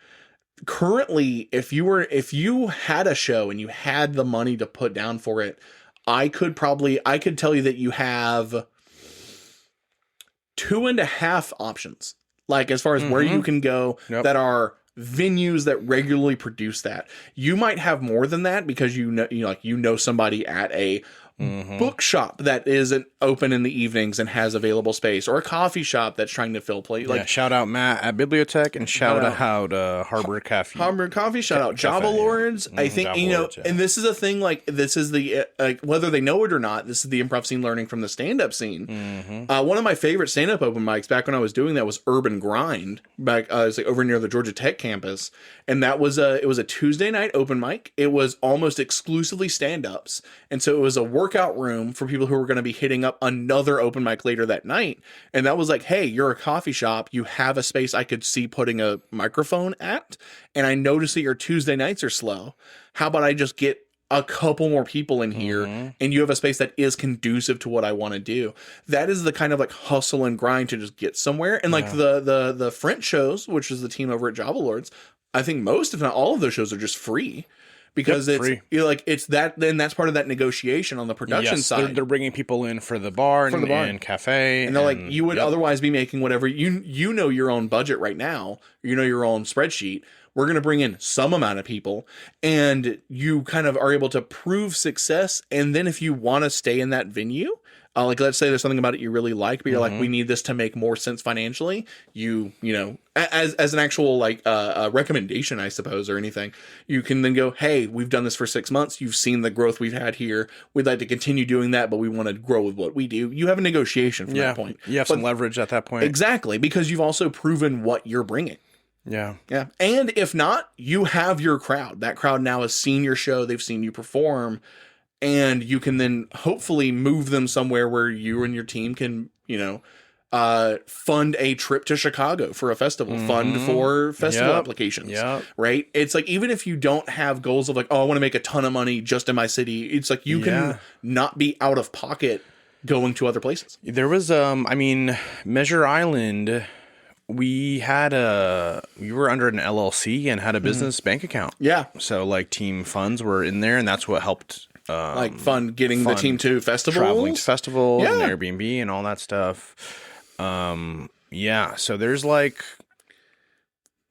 Currently, if you had a show and you had the money to put down for it, I could tell you that you have 2.5 options, like, as far as where you can go that are venues that regularly produce that. You might have more than that because you know somebody at a bookshop that isn't open in the evenings and has available space, or a coffee shop that's trying to fill place. Like, shout out Matt at Bibliotech, and shout out Harbor Coffee. Harbor Coffee, shout out Java Lords. I think, Java Lords, and this is a thing, like, this is the, whether they know it or not, this is the improv scene learning from the stand-up scene. One of my favorite stand-up open mics back when I was doing that was Urban Grind, back, it's like over near the Georgia Tech campus. And that was it was a Tuesday night open mic. It was almost exclusively stand-ups. And so it was a workout room for people who were going to be hitting up another open mic later that night. And that was like, hey, you're a coffee shop. You have a space I could see putting a microphone at. And I noticed that your Tuesday nights are slow. How about I just get a couple more people in here and you have a space that is conducive to what I want to do. That is the kind of, like, hustle and grind to just get somewhere. And like the French shows, which is the team over at Java Lords, I think most, if not all of those shows are just free. Because it's that, then that's part of that negotiation on the production side. They're bringing people in for the bar and cafe. And they're like, you would otherwise be making whatever, you know your own budget right now, your own spreadsheet. We're going to bring in some amount of people, and you kind of are able to prove success. And then if you want to stay in that venue, like, let's say there's something about it you really like, but you're like, we need this to make more sense financially. As an actual, like, recommendation, I suppose, or anything, you can then go, hey, we've done this for 6 months. You've seen the growth we've had here. We'd like to continue doing that, but we want to grow with what we do. You have a negotiation from that point. You have some leverage at that point. Exactly. Because you've also proven what you're bringing. Yeah. Yeah. And if not, you have your crowd. That crowd now has seen your show. They've seen you perform. And you can then hopefully move them somewhere where you and your team can, fund a trip to Chicago for a festival, fund for festival applications, right? It's like, even if you don't have goals of, like, oh, I want to make a ton of money just in my city, it's like you can not be out of pocket going to other places. There was, Measure Island, we were under an LLC and had a business bank account. Yeah. So, like, team funds were in there, and that's what helped getting the team to festivals, traveling to festivals and Airbnb and all that stuff. So there's, like,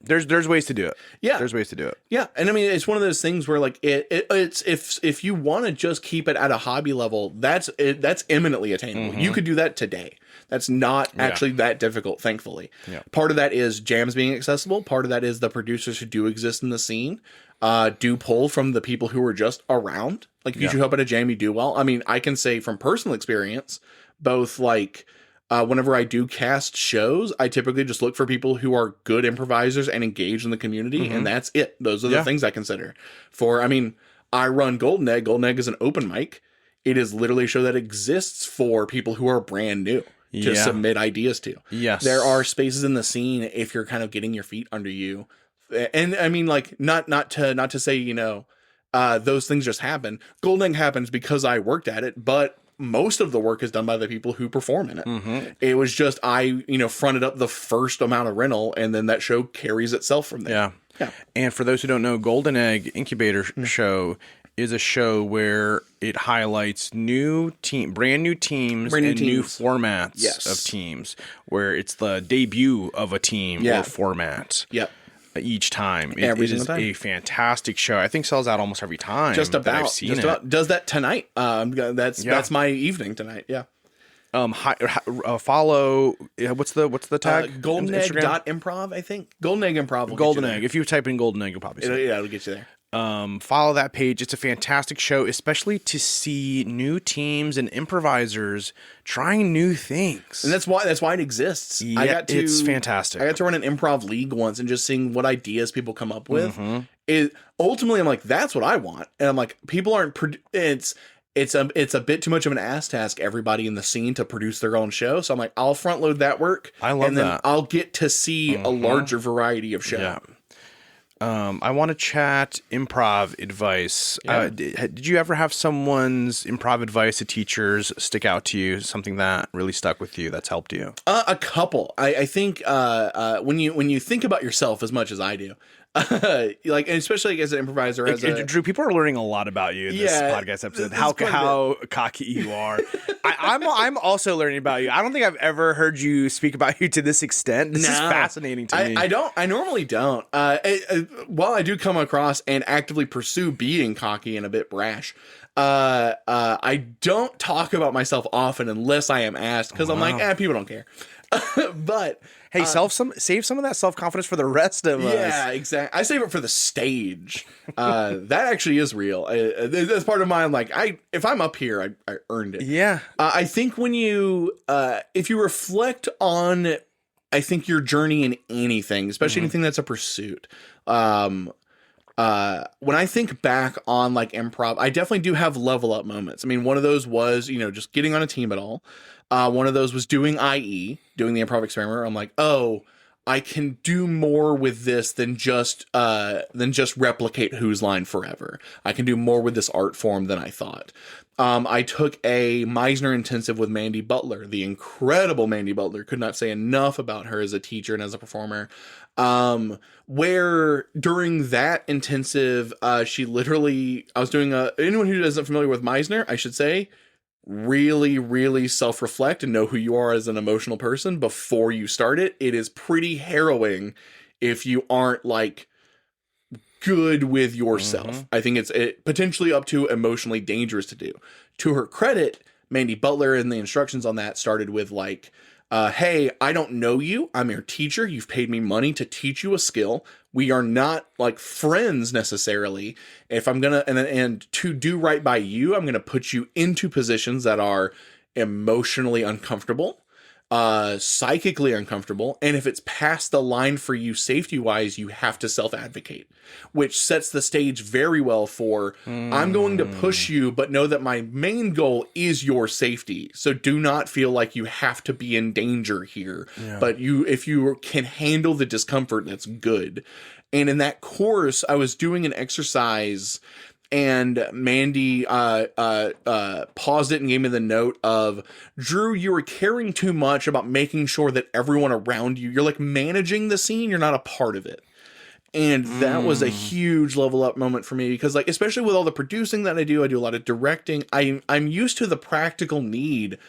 there's ways to do it. Yeah, there's ways to do it. Yeah, and I mean, it's one of those things where, like, it's if you want to just keep it at a hobby level, that's eminently attainable. You could do that today. That's not actually that difficult, thankfully. Yeah. Part of that is jams being accessible. Part of that is the producers who do exist in the scene do pull from the people who are just around. Like, if you show up at a jam, you do well. I mean, I can say from personal experience, both, like, whenever I do cast shows, I typically just look for people who are good improvisers and engaged in the community, and that's it. Those are the things I consider. I run Golden Egg. Golden Egg is an open mic. It is literally a show that exists for people who are brand new to submit ideas to. Yes. There are spaces in the scene if you're kind of getting your feet under you. And I mean, like, not to say, those things just happen. Golden Egg happens because I worked at it, but most of the work is done by the people who perform in it. It was just I fronted up the first amount of rental, and then that show carries itself from there. Yeah. And for those who don't know, Golden Egg Incubator Show is a show where it highlights brand new teams and new formats of teams, where it's the debut of a team or format. Yep. Each time. It is a fantastic show. I think sells out almost every time. Just about. I've seen it. Does that tonight. That's my evening tonight. Yeah. Follow. What's the tag? goldenegg.improv. I think Golden Egg Improv. Golden Egg. If you type in Golden Egg, you'll probably see it. It'll get you there. Follow that page. It's a fantastic show, especially to see new teams and improvisers trying new things. And that's why it exists. Yeah, it's fantastic. I got to run an improv league once, and just seeing what ideas people come up with. Ultimately, I'm like, that's what I want. And I'm like, people aren't. It's a bit too much of an ass to ask everybody in the scene to produce their own show. So I'm like, I'll front load that work. I love and that. Then I'll get to see a larger variety of shows. Yeah. I want to chat improv advice. Yeah. Did you ever have someone's improv advice to teachers stick out to you? Something that really stuck with you that's helped you? A couple. I think when you think about yourself as much as I do, like, and especially as an improviser, Drew, people are learning a lot about you in this podcast episode. How cocky you are. I'm also learning about you. I don't think I've ever heard you speak about you to this extent. This is fascinating to me. I normally don't. While I do come across and actively pursue being cocky and a bit brash, I don't talk about myself often unless I am asked, because I'm like, people don't care. But hey, save some of that self-confidence for the rest of us. Yeah, exactly. I save it for the stage. That actually is real. That's part of mine. Like, if I'm up here, I earned it. Yeah. I think when if you reflect on, I think your journey in anything, especially anything that's a pursuit. When I think back on like improv, I definitely do have level up moments. I mean, one of those was, just getting on a team at all. One of those was doing the Improv Experiment. Where I'm like, oh, I can do more with this than just replicate Whose Line forever. I can do more with this art form than I thought. I took a Meisner intensive with Mandy Butler, the incredible Mandy Butler. Could not say enough about her as a teacher and as a performer. Where during that intensive, she literally, I was doing anyone who isn't familiar with Meisner, I should say, really, really self-reflect and know who you are as an emotional person before you start it. It is pretty harrowing if you aren't like good with yourself. I think it's potentially up to emotionally dangerous to do. To her credit, Mandy Butler and the instructions on that started with like, hey, I don't know you. I'm your teacher. You've paid me money to teach you a skill. We are not like friends necessarily. If I'm going to, and to do right by you, I'm going to put you into positions that are emotionally uncomfortable, psychically uncomfortable. And if it's past the line for you safety wise, you have to self-advocate, which sets the stage very well for, I'm going to push you, but know that my main goal is your safety. So do not feel like you have to be in danger here, but if you can handle the discomfort, that's good. And in that course, I was doing an exercise, and Mandy paused it and gave me the note of, Drew, you were caring too much about making sure that everyone around you, you're like managing the scene, you're not a part of it. And that was a huge level up moment for me, because like, especially with all the producing that I do a lot of directing. I'm used to the practical need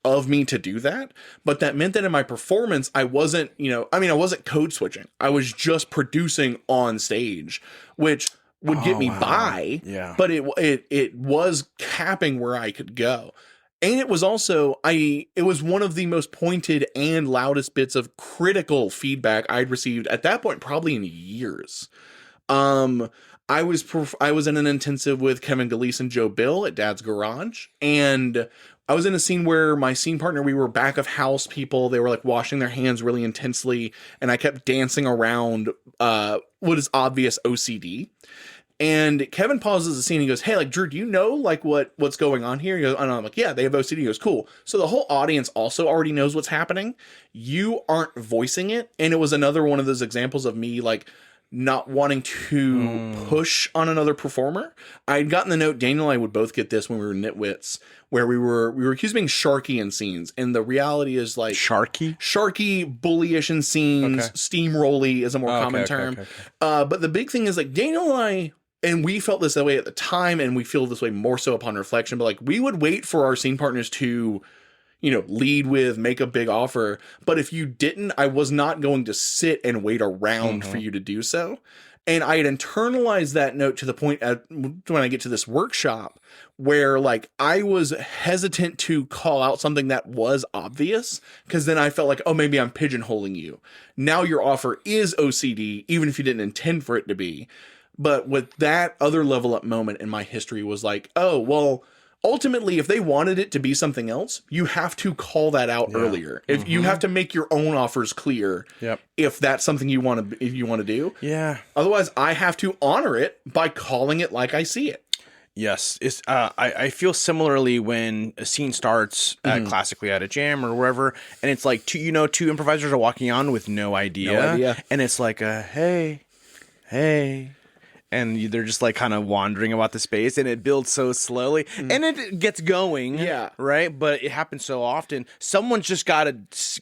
of me to do that, but that meant that in my performance, I wasn't, I wasn't code switching. I was just producing on stage, which would get me by, but it was capping where I could go. And it was also, it was one of the most pointed and loudest bits of critical feedback I'd received at that point, probably in years. I was in an intensive with Kevin Galeese and Joe Bill at Dad's Garage, and I was in a scene where my scene partner, we were back of house people. They were like washing their hands really intensely, and I kept dancing around what is obvious OCD. And Kevin pauses the scene. He goes, hey, like, Drew, do you know like what's going on here? He goes, and I'm like, yeah, they have OCD. He goes, cool. So the whole audience also already knows what's happening. You aren't voicing it. And it was another one of those examples of me like, I was not wanting to push on another performer. I had gotten the note, Daniel and I would both get this when we were Knitwits, where we were accused of being sharky in scenes. And the reality is like Sharky, bullyish in scenes, steamrolly is a more common term. Okay. But the big thing is like Daniel and I, and we felt this way at the time, and we feel this way more so upon reflection, but like we would wait for our scene partners to, you know, lead with, make a big offer. But if you didn't, I was not going to sit and wait around for you to do so. And I had internalized that note to the point when I get to this workshop where like I was hesitant to call out something that was obvious, because then I felt like, oh, maybe I'm pigeonholing you. Now your offer is OCD, even if you didn't intend for it to be. But with that other level up moment in my history was like, oh, well, ultimately, if they wanted it to be something else, you have to call that out earlier. If you have to make your own offers clear, if that's something you want to do. Yeah. Otherwise, I have to honor it by calling it like I see it. Yes, it's. I feel similarly when a scene starts classically at a jam or wherever, and it's like two improvisers are walking on with no idea, and it's like hey. And they're just like kind of wandering about the space, and it builds so slowly, and it gets going. Yeah, right. But it happens so often. Someone's just got to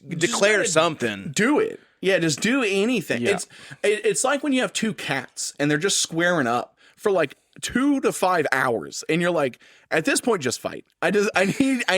declare something. Do it. Yeah, just do anything. Yeah. It's like when you have two cats and they're just squaring up for like 2 to 5 hours, and you're like, at this point, just fight. I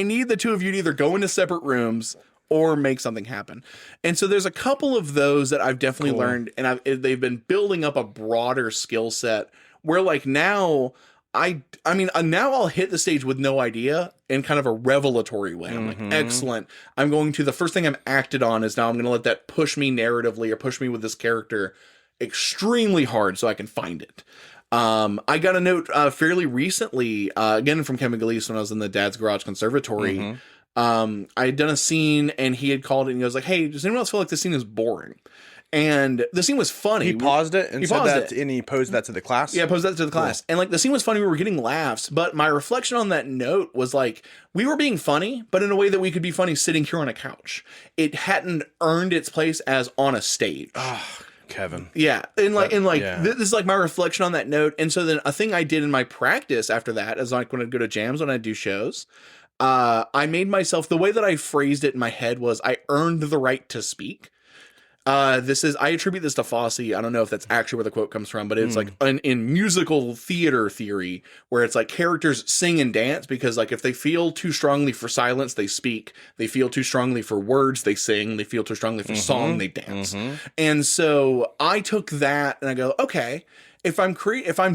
need the two of you to either go into separate rooms or make something happen. And so there's a couple of those that I've definitely learned, and they've been building up a broader skill set where like now now I'll hit the stage with no idea in kind of a revelatory way. I'm like, excellent. The first thing I'm acted on is now I'm going to let that push me narratively or push me with this character extremely hard so I can find it. I got a note fairly recently, again from Kevin Galeese when I was in the Dad's Garage Conservatory. I had done a scene and he had called it and he was like, hey, does anyone else feel like this scene is boring? And the scene was funny. He paused it and said that, and he posed that to the class. Yeah, posed that to the class. And like the scene was funny, we were getting laughs, but my reflection on that note was like, we were being funny, but in a way that we could be funny sitting here on a couch. It hadn't earned its place as on a stage. Kevin. Yeah. This is like my reflection on that note. And so then a thing I did in my practice after that is like when I'd go to jams, when I'd do shows, I made myself, the way that I phrased it in my head was I earned the right to speak. I attribute this to Fosse. I don't know if that's actually where the quote comes from, but it's like in musical theater theory where it's like characters sing and dance because like if they feel too strongly for silence, they speak. They feel too strongly for words, they sing. They feel too strongly for song, they dance. And so I took that and I go, okay, if I'm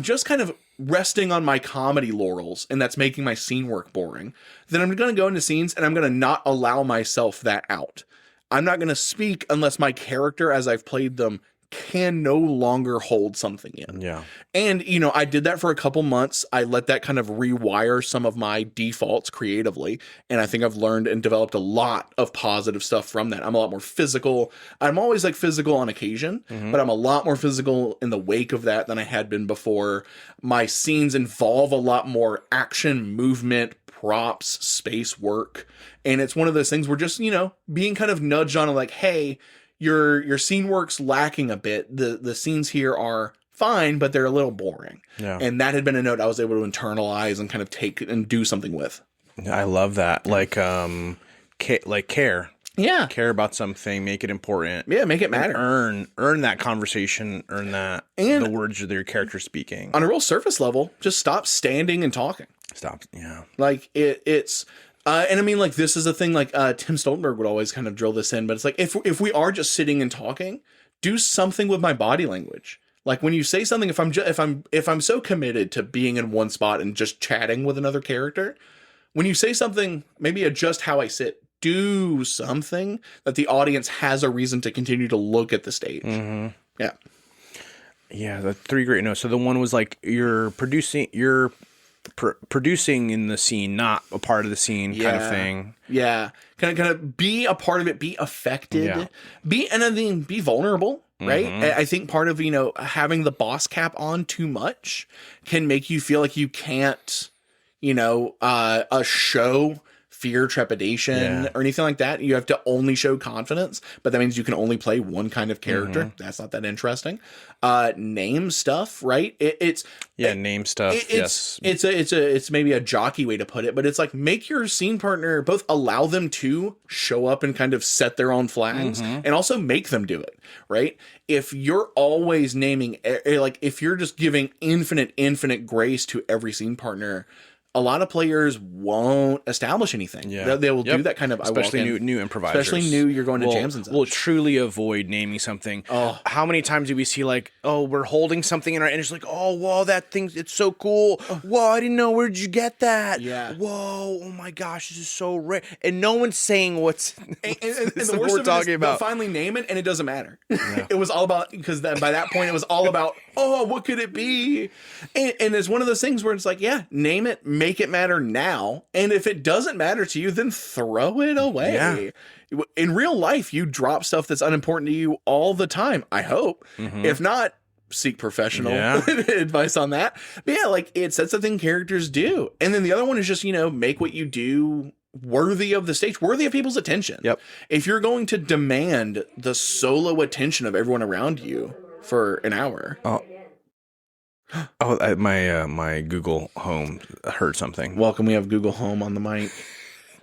just kind of resting on my comedy laurels and that's making my scene work boring, then I'm going to go into scenes and I'm going to not allow myself that out. I'm not going to speak unless my character, as I've played them, can no longer hold something in. Yeah. And, I did that for a couple months. I let that kind of rewire some of my defaults creatively. And I think I've learned and developed a lot of positive stuff from that. I'm a lot more physical. I'm always like physical on occasion, but I'm a lot more physical in the wake of that than I had been before. My scenes involve a lot more action, movement, props, space work. And it's one of those things where just, being kind of nudged on like, hey, your scene work's lacking a bit. The scenes here are fine, but they're a little boring. Yeah. And that had been a note I was able to internalize and kind of take and do something with. I love that. Like care. Yeah. Care about something, make it important. Yeah, make it matter. Earn that conversation, earn that, and the words of your character speaking. On a real surface level, just stop standing and talking. Like it's and I mean, like, this is a thing, like, Tim Stoltenberg would always kind of drill this in, but it's like, if we are just sitting and talking, do something with my body language. Like, when you say something, if I'm so committed to being in one spot and just chatting with another character, when you say something, maybe adjust how I sit, do something that the audience has a reason to continue to look at the stage. Yeah. Yeah, the 3 great notes. So the one was like, you're producing in the scene, not a part of the scene kind of thing. Yeah. Kind of be a part of it, be affected, be vulnerable, right? I think part of, having the boss cap on too much can make you feel like you can't, a show fear, trepidation, or anything like that. You have to only show confidence, but that means you can only play one kind of character. That's not that interesting. Name stuff, right? Name stuff. Yes. It's maybe a jockey way to put it, but it's like make your scene partner both allow them to show up and kind of set their own flags and also make them do it, right? If you're always naming, like if you're just giving infinite grace to every scene partner, a lot of players won't establish anything. Yeah. They will do that kind of, especially new improvisers. Especially new, you're going to jams and stuff. We'll truly avoid naming something. Oh. How many times do we see like, oh, we're holding something in our, and it's like, oh, whoa, that thing, it's so cool. Whoa, I didn't know, where'd you get that? Yeah. Whoa, oh my gosh, this is so rare. And no one's saying what's and the worst we're talking about. They'll finally name it and it doesn't matter. Yeah. It was all about, because by that point it was all about, oh, what could it be? And it's one of those things where it's like, yeah, name it, make it matter now. And if it doesn't matter to you, then throw it away. Yeah. In real life, you drop stuff that's unimportant to you all the time, I hope. If not, seek professional advice on that. But yeah, like it's that's the thing characters do. And then the other one is just, make what you do worthy of the stage, worthy of people's attention. Yep. If you're going to demand the solo attention of everyone around you for an hour. My Google Home heard something. Welcome, we have Google Home on the mic.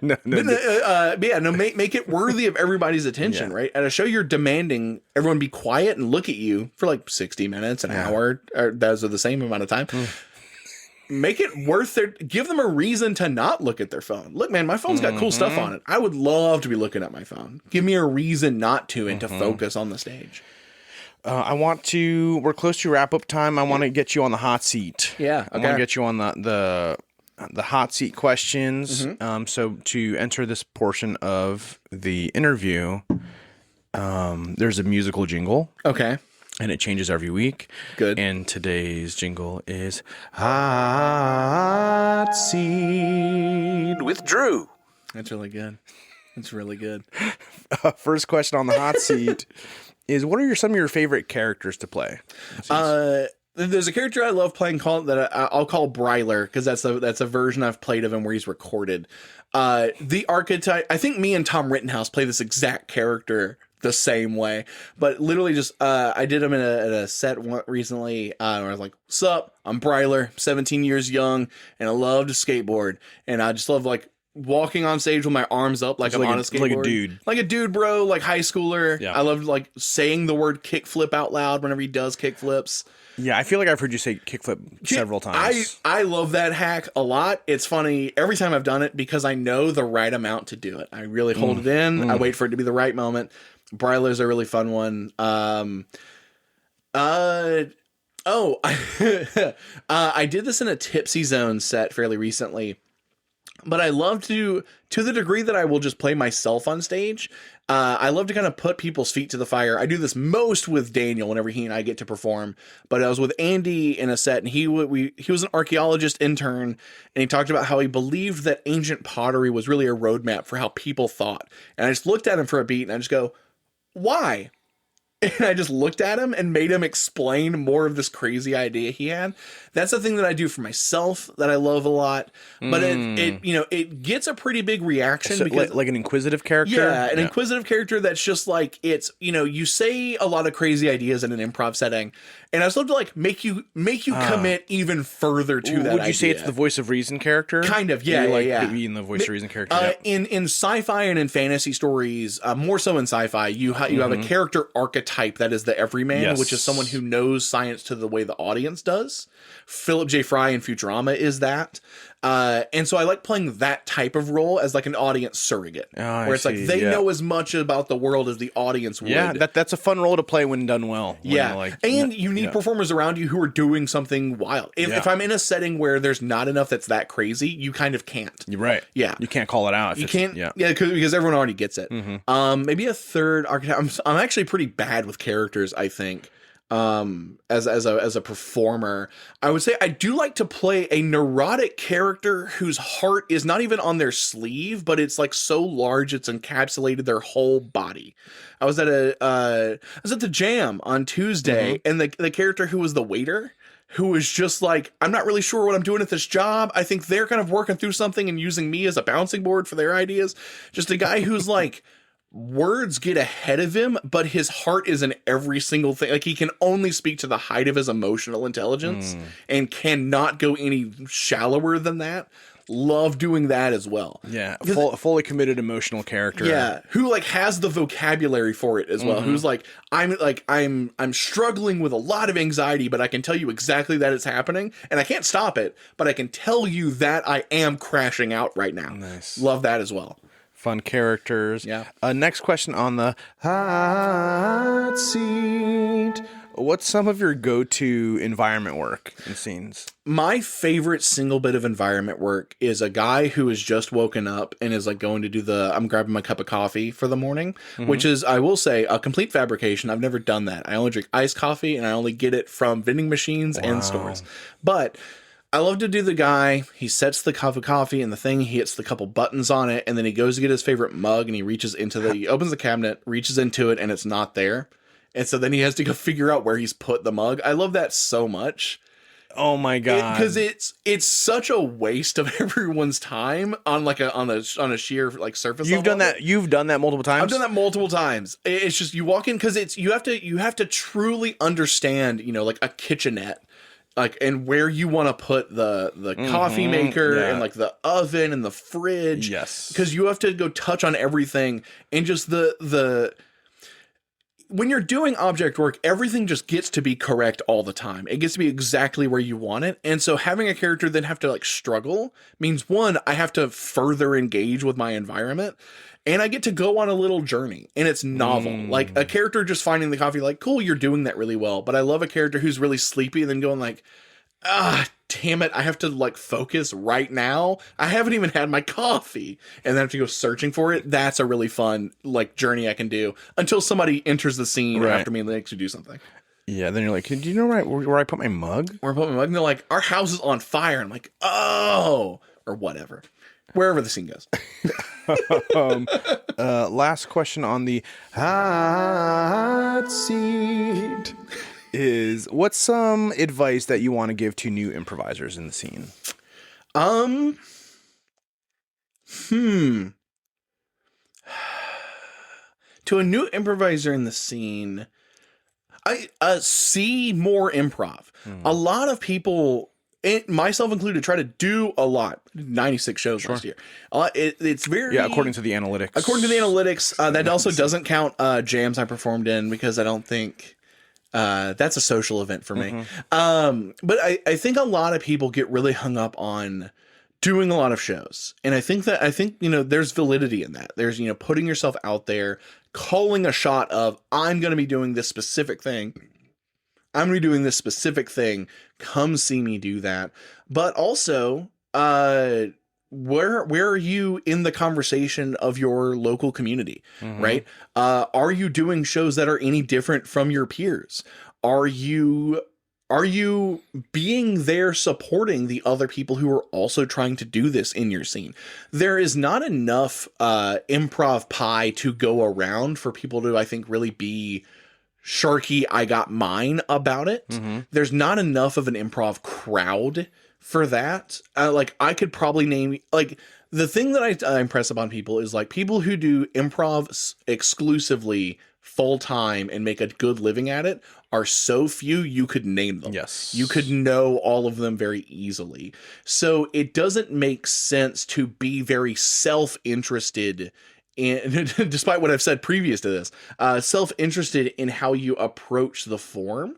Make it worthy of everybody's attention, right? At a show, you're demanding everyone be quiet and look at you for like 60 minutes, an hour, or those are the same amount of time. Make it worth give them a reason to not look at their phone. Look, man, my phone's got cool stuff on it. I would love to be looking at my phone. Give me a reason not to and to focus on the stage. We're close to wrap up time. I want to get you on the hot seat. Yeah. Okay. I want to get you on the hot seat questions. So to enter this portion of the interview, there's a musical jingle. Okay. And it changes every week. Good. And today's jingle is Hot Seat with Drew. That's really good. That's really good. First question on the hot seat is, what are some of your favorite characters to play? There's a character I love playing that I'll call Bryler, because that's a version I've played of him where he's recorded. The archetype, I think me and Tom Rittenhouse play this exact character the same way, but literally just I did him in a set recently where I was like, sup, I'm Bryler, 17 years young, and I love to skateboard, and I just love like walking on stage with my arms up like I'm on a skateboard. Like a dude, bro, like high schooler. Yeah. I love like saying the word kickflip out loud whenever he does kickflips. Yeah, I feel like I've heard you say kickflip several times. I love that hack a lot. It's funny every time I've done it because I know the right amount to do it. I really hold it in. I wait for it to be the right moment. Bryler's a really fun one. I did this in a Tipsy Zone set fairly recently. But I love to the degree that I will just play myself on stage. I love to kind of put people's feet to the fire. I do this most with Daniel whenever he and I get to perform. But I was with Andy in a set, and he was an archaeologist intern, and he talked about how he believed that ancient pottery was really a roadmap for how people thought. And I just looked at him for a beat, and I just go, why? And I just looked at him and made him explain more of this crazy idea he had. That's the thing that I do for myself that I love a lot. But it gets a pretty big reaction. So, because like an inquisitive character? Yeah, an inquisitive character that's just like, it's, you say a lot of crazy ideas in an improv setting. And I just love to like make you commit even further to that idea. Would you say it's the voice of reason character? Kind of, yeah. Being the voice of reason character. In sci-fi and in fantasy stories, more so in sci-fi, you have a character archetype that is the everyman, which is someone who knows science to the way the audience does. Philip J. Fry in Futurama is that. And so I like playing that type of role as like an audience surrogate, where it's like they know as much about the world as the audience would. Yeah, that's a fun role to play when done well. And you need performers around you who are doing something wild. If I'm in a setting where there's not enough that's that crazy, you kind of can't. You're right. Yeah, you can't call it out. You can't. Yeah, because everyone already gets it. Maybe a third archetype. I'm actually pretty bad with characters, I think. As a performer, I would say I do like to play a neurotic character whose heart is not even on their sleeve, but it's like so large it's encapsulated their whole body. I was at the Jam on Tuesday, and the character who was the waiter, who is just like, I'm not really sure what I'm doing at this job. I think they're kind of working through something and using me as a bouncing board for their ideas. Just a guy who's like, words get ahead of him, but his heart is in every single thing. Like, he can only speak to the height of his emotional intelligence and cannot go any shallower than that. Love doing that as well. Yeah, fully committed emotional character. Yeah, who like has the vocabulary for it as well. Who's like, I'm struggling with a lot of anxiety, but I can tell you exactly that it's happening, and I can't stop it, but I can tell you that I am crashing out right now. Nice. Love that as well. Fun characters. Yeah. Next question on the hot seat. What's some of your go-to environment work and scenes? My favorite single bit of environment work is a guy who has just woken up and is like going to do I'm grabbing my cup of coffee for the morning, which is, I will say, a complete fabrication. I've never done that. I only drink iced coffee, and I only get it from vending machines and stores. But I love to do the guy. He sets the cup of coffee and the thing. He hits the couple buttons on it, and then he goes to get his favorite mug, and he he opens the cabinet, reaches into it, and it's not there. And so then he has to go figure out where he's put the mug. I love that so much. Oh my god! Because it's such a waste of everyone's time on like on a sheer like surface. You've done that. You've done that multiple times. I've done that multiple times. It's just, you walk in because you have to truly understand, like a kitchenette, like, and where you want to put the coffee maker and like the oven and the fridge. Yes, because you have to go touch on everything, and just the when you're doing object work, everything just gets to be correct all the time. It gets to be exactly where you want it. And so having a character then have to like struggle means, one, I have to further engage with my environment, and I get to go on a little journey, and it's novel. Like a character just finding the coffee, like, cool, you're doing that really well. But I love a character who's really sleepy and then going like, damn it, I have to like focus right now. I haven't even had my coffee, and then I have to go searching for it. That's a really fun like journey I can do until somebody enters the scene after me and makes me do something. Yeah, then you're like, do you know where I put my mug? Where I put my mug? And they're like, our house is on fire. And I'm like, oh, or whatever. Wherever the scene goes. Last question on the hot seat is, what's some advice that you want to give to new improvisers in the scene? To a new improviser in the scene, I see more improv. A lot of people, myself included, try to do a lot. 96 shows last year. It's very... Yeah, according to the analytics. That also doesn't count jams I performed in, because I don't think... that's a social event for me. But I think a lot of people get really hung up on doing a lot of shows. And I think there's validity in that. There's, putting yourself out there, calling a shot of, I'm going to be doing this specific thing. I'm going to be doing this specific thing. Come see me do that. But also, where are you in the conversation of your local community, right? Are you doing shows that are any different from your peers? Are you being there supporting the other people who are also trying to do this in your scene? There is not enough improv pie to go around for people to, I think, really be Sharky, I got mine about it. There's not enough of an improv crowd for that. Like, I could probably name, like, the thing that I impress upon people is like people who do improv exclusively full time and make a good living at it are so few, you could name them. Yes. You could know all of them very easily. So it doesn't make sense to be very self-interested in, despite what I've said previous to this, self-interested in how you approach the form.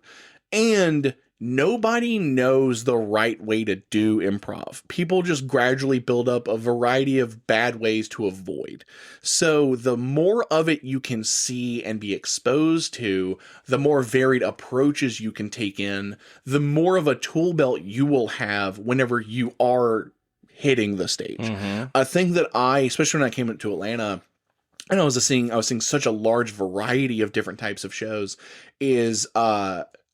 And nobody knows the right way to do improv. People just gradually build up a variety of bad ways to avoid. So the more of it you can see and be exposed to, the more varied approaches you can take in, the more of a tool belt you will have whenever you are hitting the stage. A thing that especially when I came to Atlanta, and I was seeing such a large variety of different types of shows, is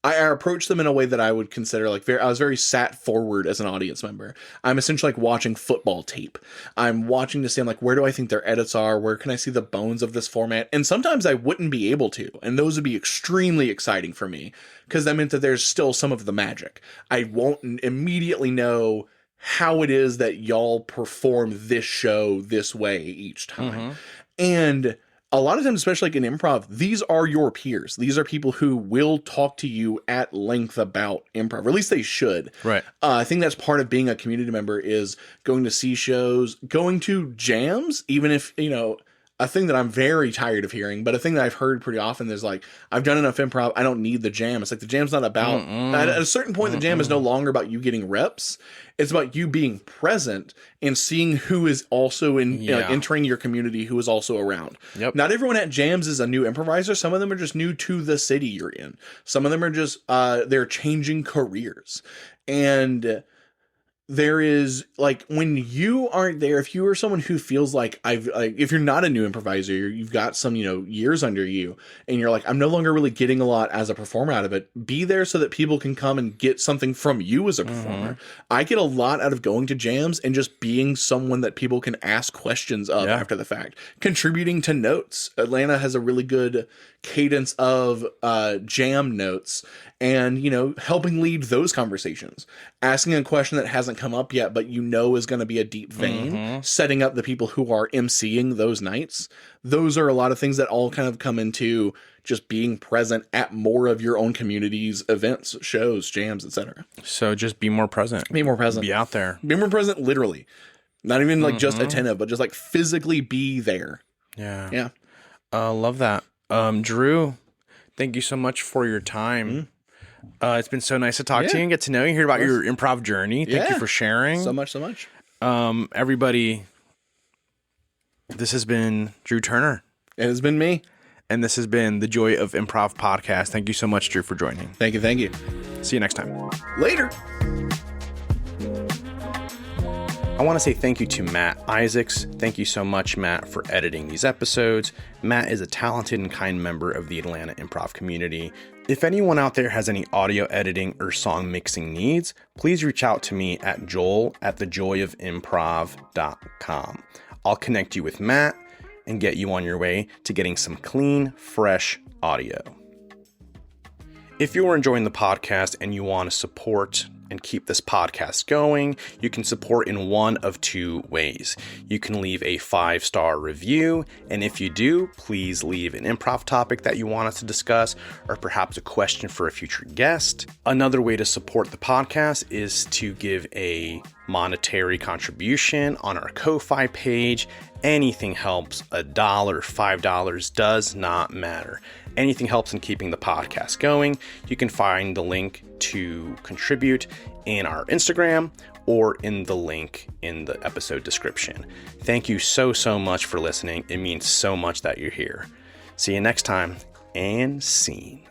I approach them in a way that I would consider I was very sat forward as an audience member. I'm essentially like watching football tape. I'm watching to see, I'm like, where do I think their edits are? Where can I see the bones of this format? And sometimes I wouldn't be able to. And those would be extremely exciting for me because that meant that there's still some of the magic. I won't immediately know how it is that y'all perform this show this way each time. And a lot of times, especially like in improv, these are your peers. These are people who will talk to you at length about improv, or at least they should. Right. I think that's part of being a community member is going to see shows, going to jams, even if, a thing that I'm very tired of hearing, but a thing that I've heard pretty often is like, I've done enough improv, I don't need the jam. It's like the jam's not about, at a certain point, the jam is no longer about you getting reps. It's about you being present and seeing who is also entering your community, who is also around. Yep. Not everyone at jams is a new improviser. Some of them are just new to the city you're in. Some of them are just, they're changing careers. And there is like when you aren't there, if you are someone who feels like if you're not a new improviser, you've got some, years under you and you're like, I'm no longer really getting a lot as a performer out of it. Be there so that people can come and get something from you as a performer. I get a lot out of going to jams and just being someone that people can ask questions of after the fact, contributing to notes. Atlanta has a really good cadence of jam notes and helping lead those conversations, asking a question that hasn't come up yet but is going to be a deep vein, setting up the people who are emceeing those nights. Those are a lot of things that all kind of come into just being present at more of your own community's events, shows, jams, etc. So just be more present, be out there, be more present, literally, not even like just attentive, but just like physically be there. Love that. Drew, thank you so much for your time. It's been so nice to talk to you and get to know you, hear about your improv journey. Thank you for sharing. So much. Everybody, this has been Drew Turner. It has been me. And this has been the Joy of Improv podcast. Thank you so much, Drew, for joining. Thank you. See you next time. Later. I want to say thank you to Matt Isaacs. Thank you so much, Matt, for editing these episodes. Matt is a talented and kind member of the Atlanta improv community. If anyone out there has any audio editing or song mixing needs, please reach out to me at joel@thejoyofimprov.com. I'll connect you with Matt and get you on your way to getting some clean, fresh audio. If you're enjoying the podcast and you want to support and keep this podcast going, you can support in one of two ways. You can leave a 5-star review, and if you do, please leave an improv topic that you want us to discuss, or perhaps a question for a future guest. Another way to support the podcast is to give a monetary contribution on our Ko-Fi page. Anything helps. $1, $5 does not matter. Anything helps in keeping the podcast going. You can find the link to contribute in our Instagram or in the link in the episode description. Thank you so much for listening. It means so much that you're here. See you next time, and scene.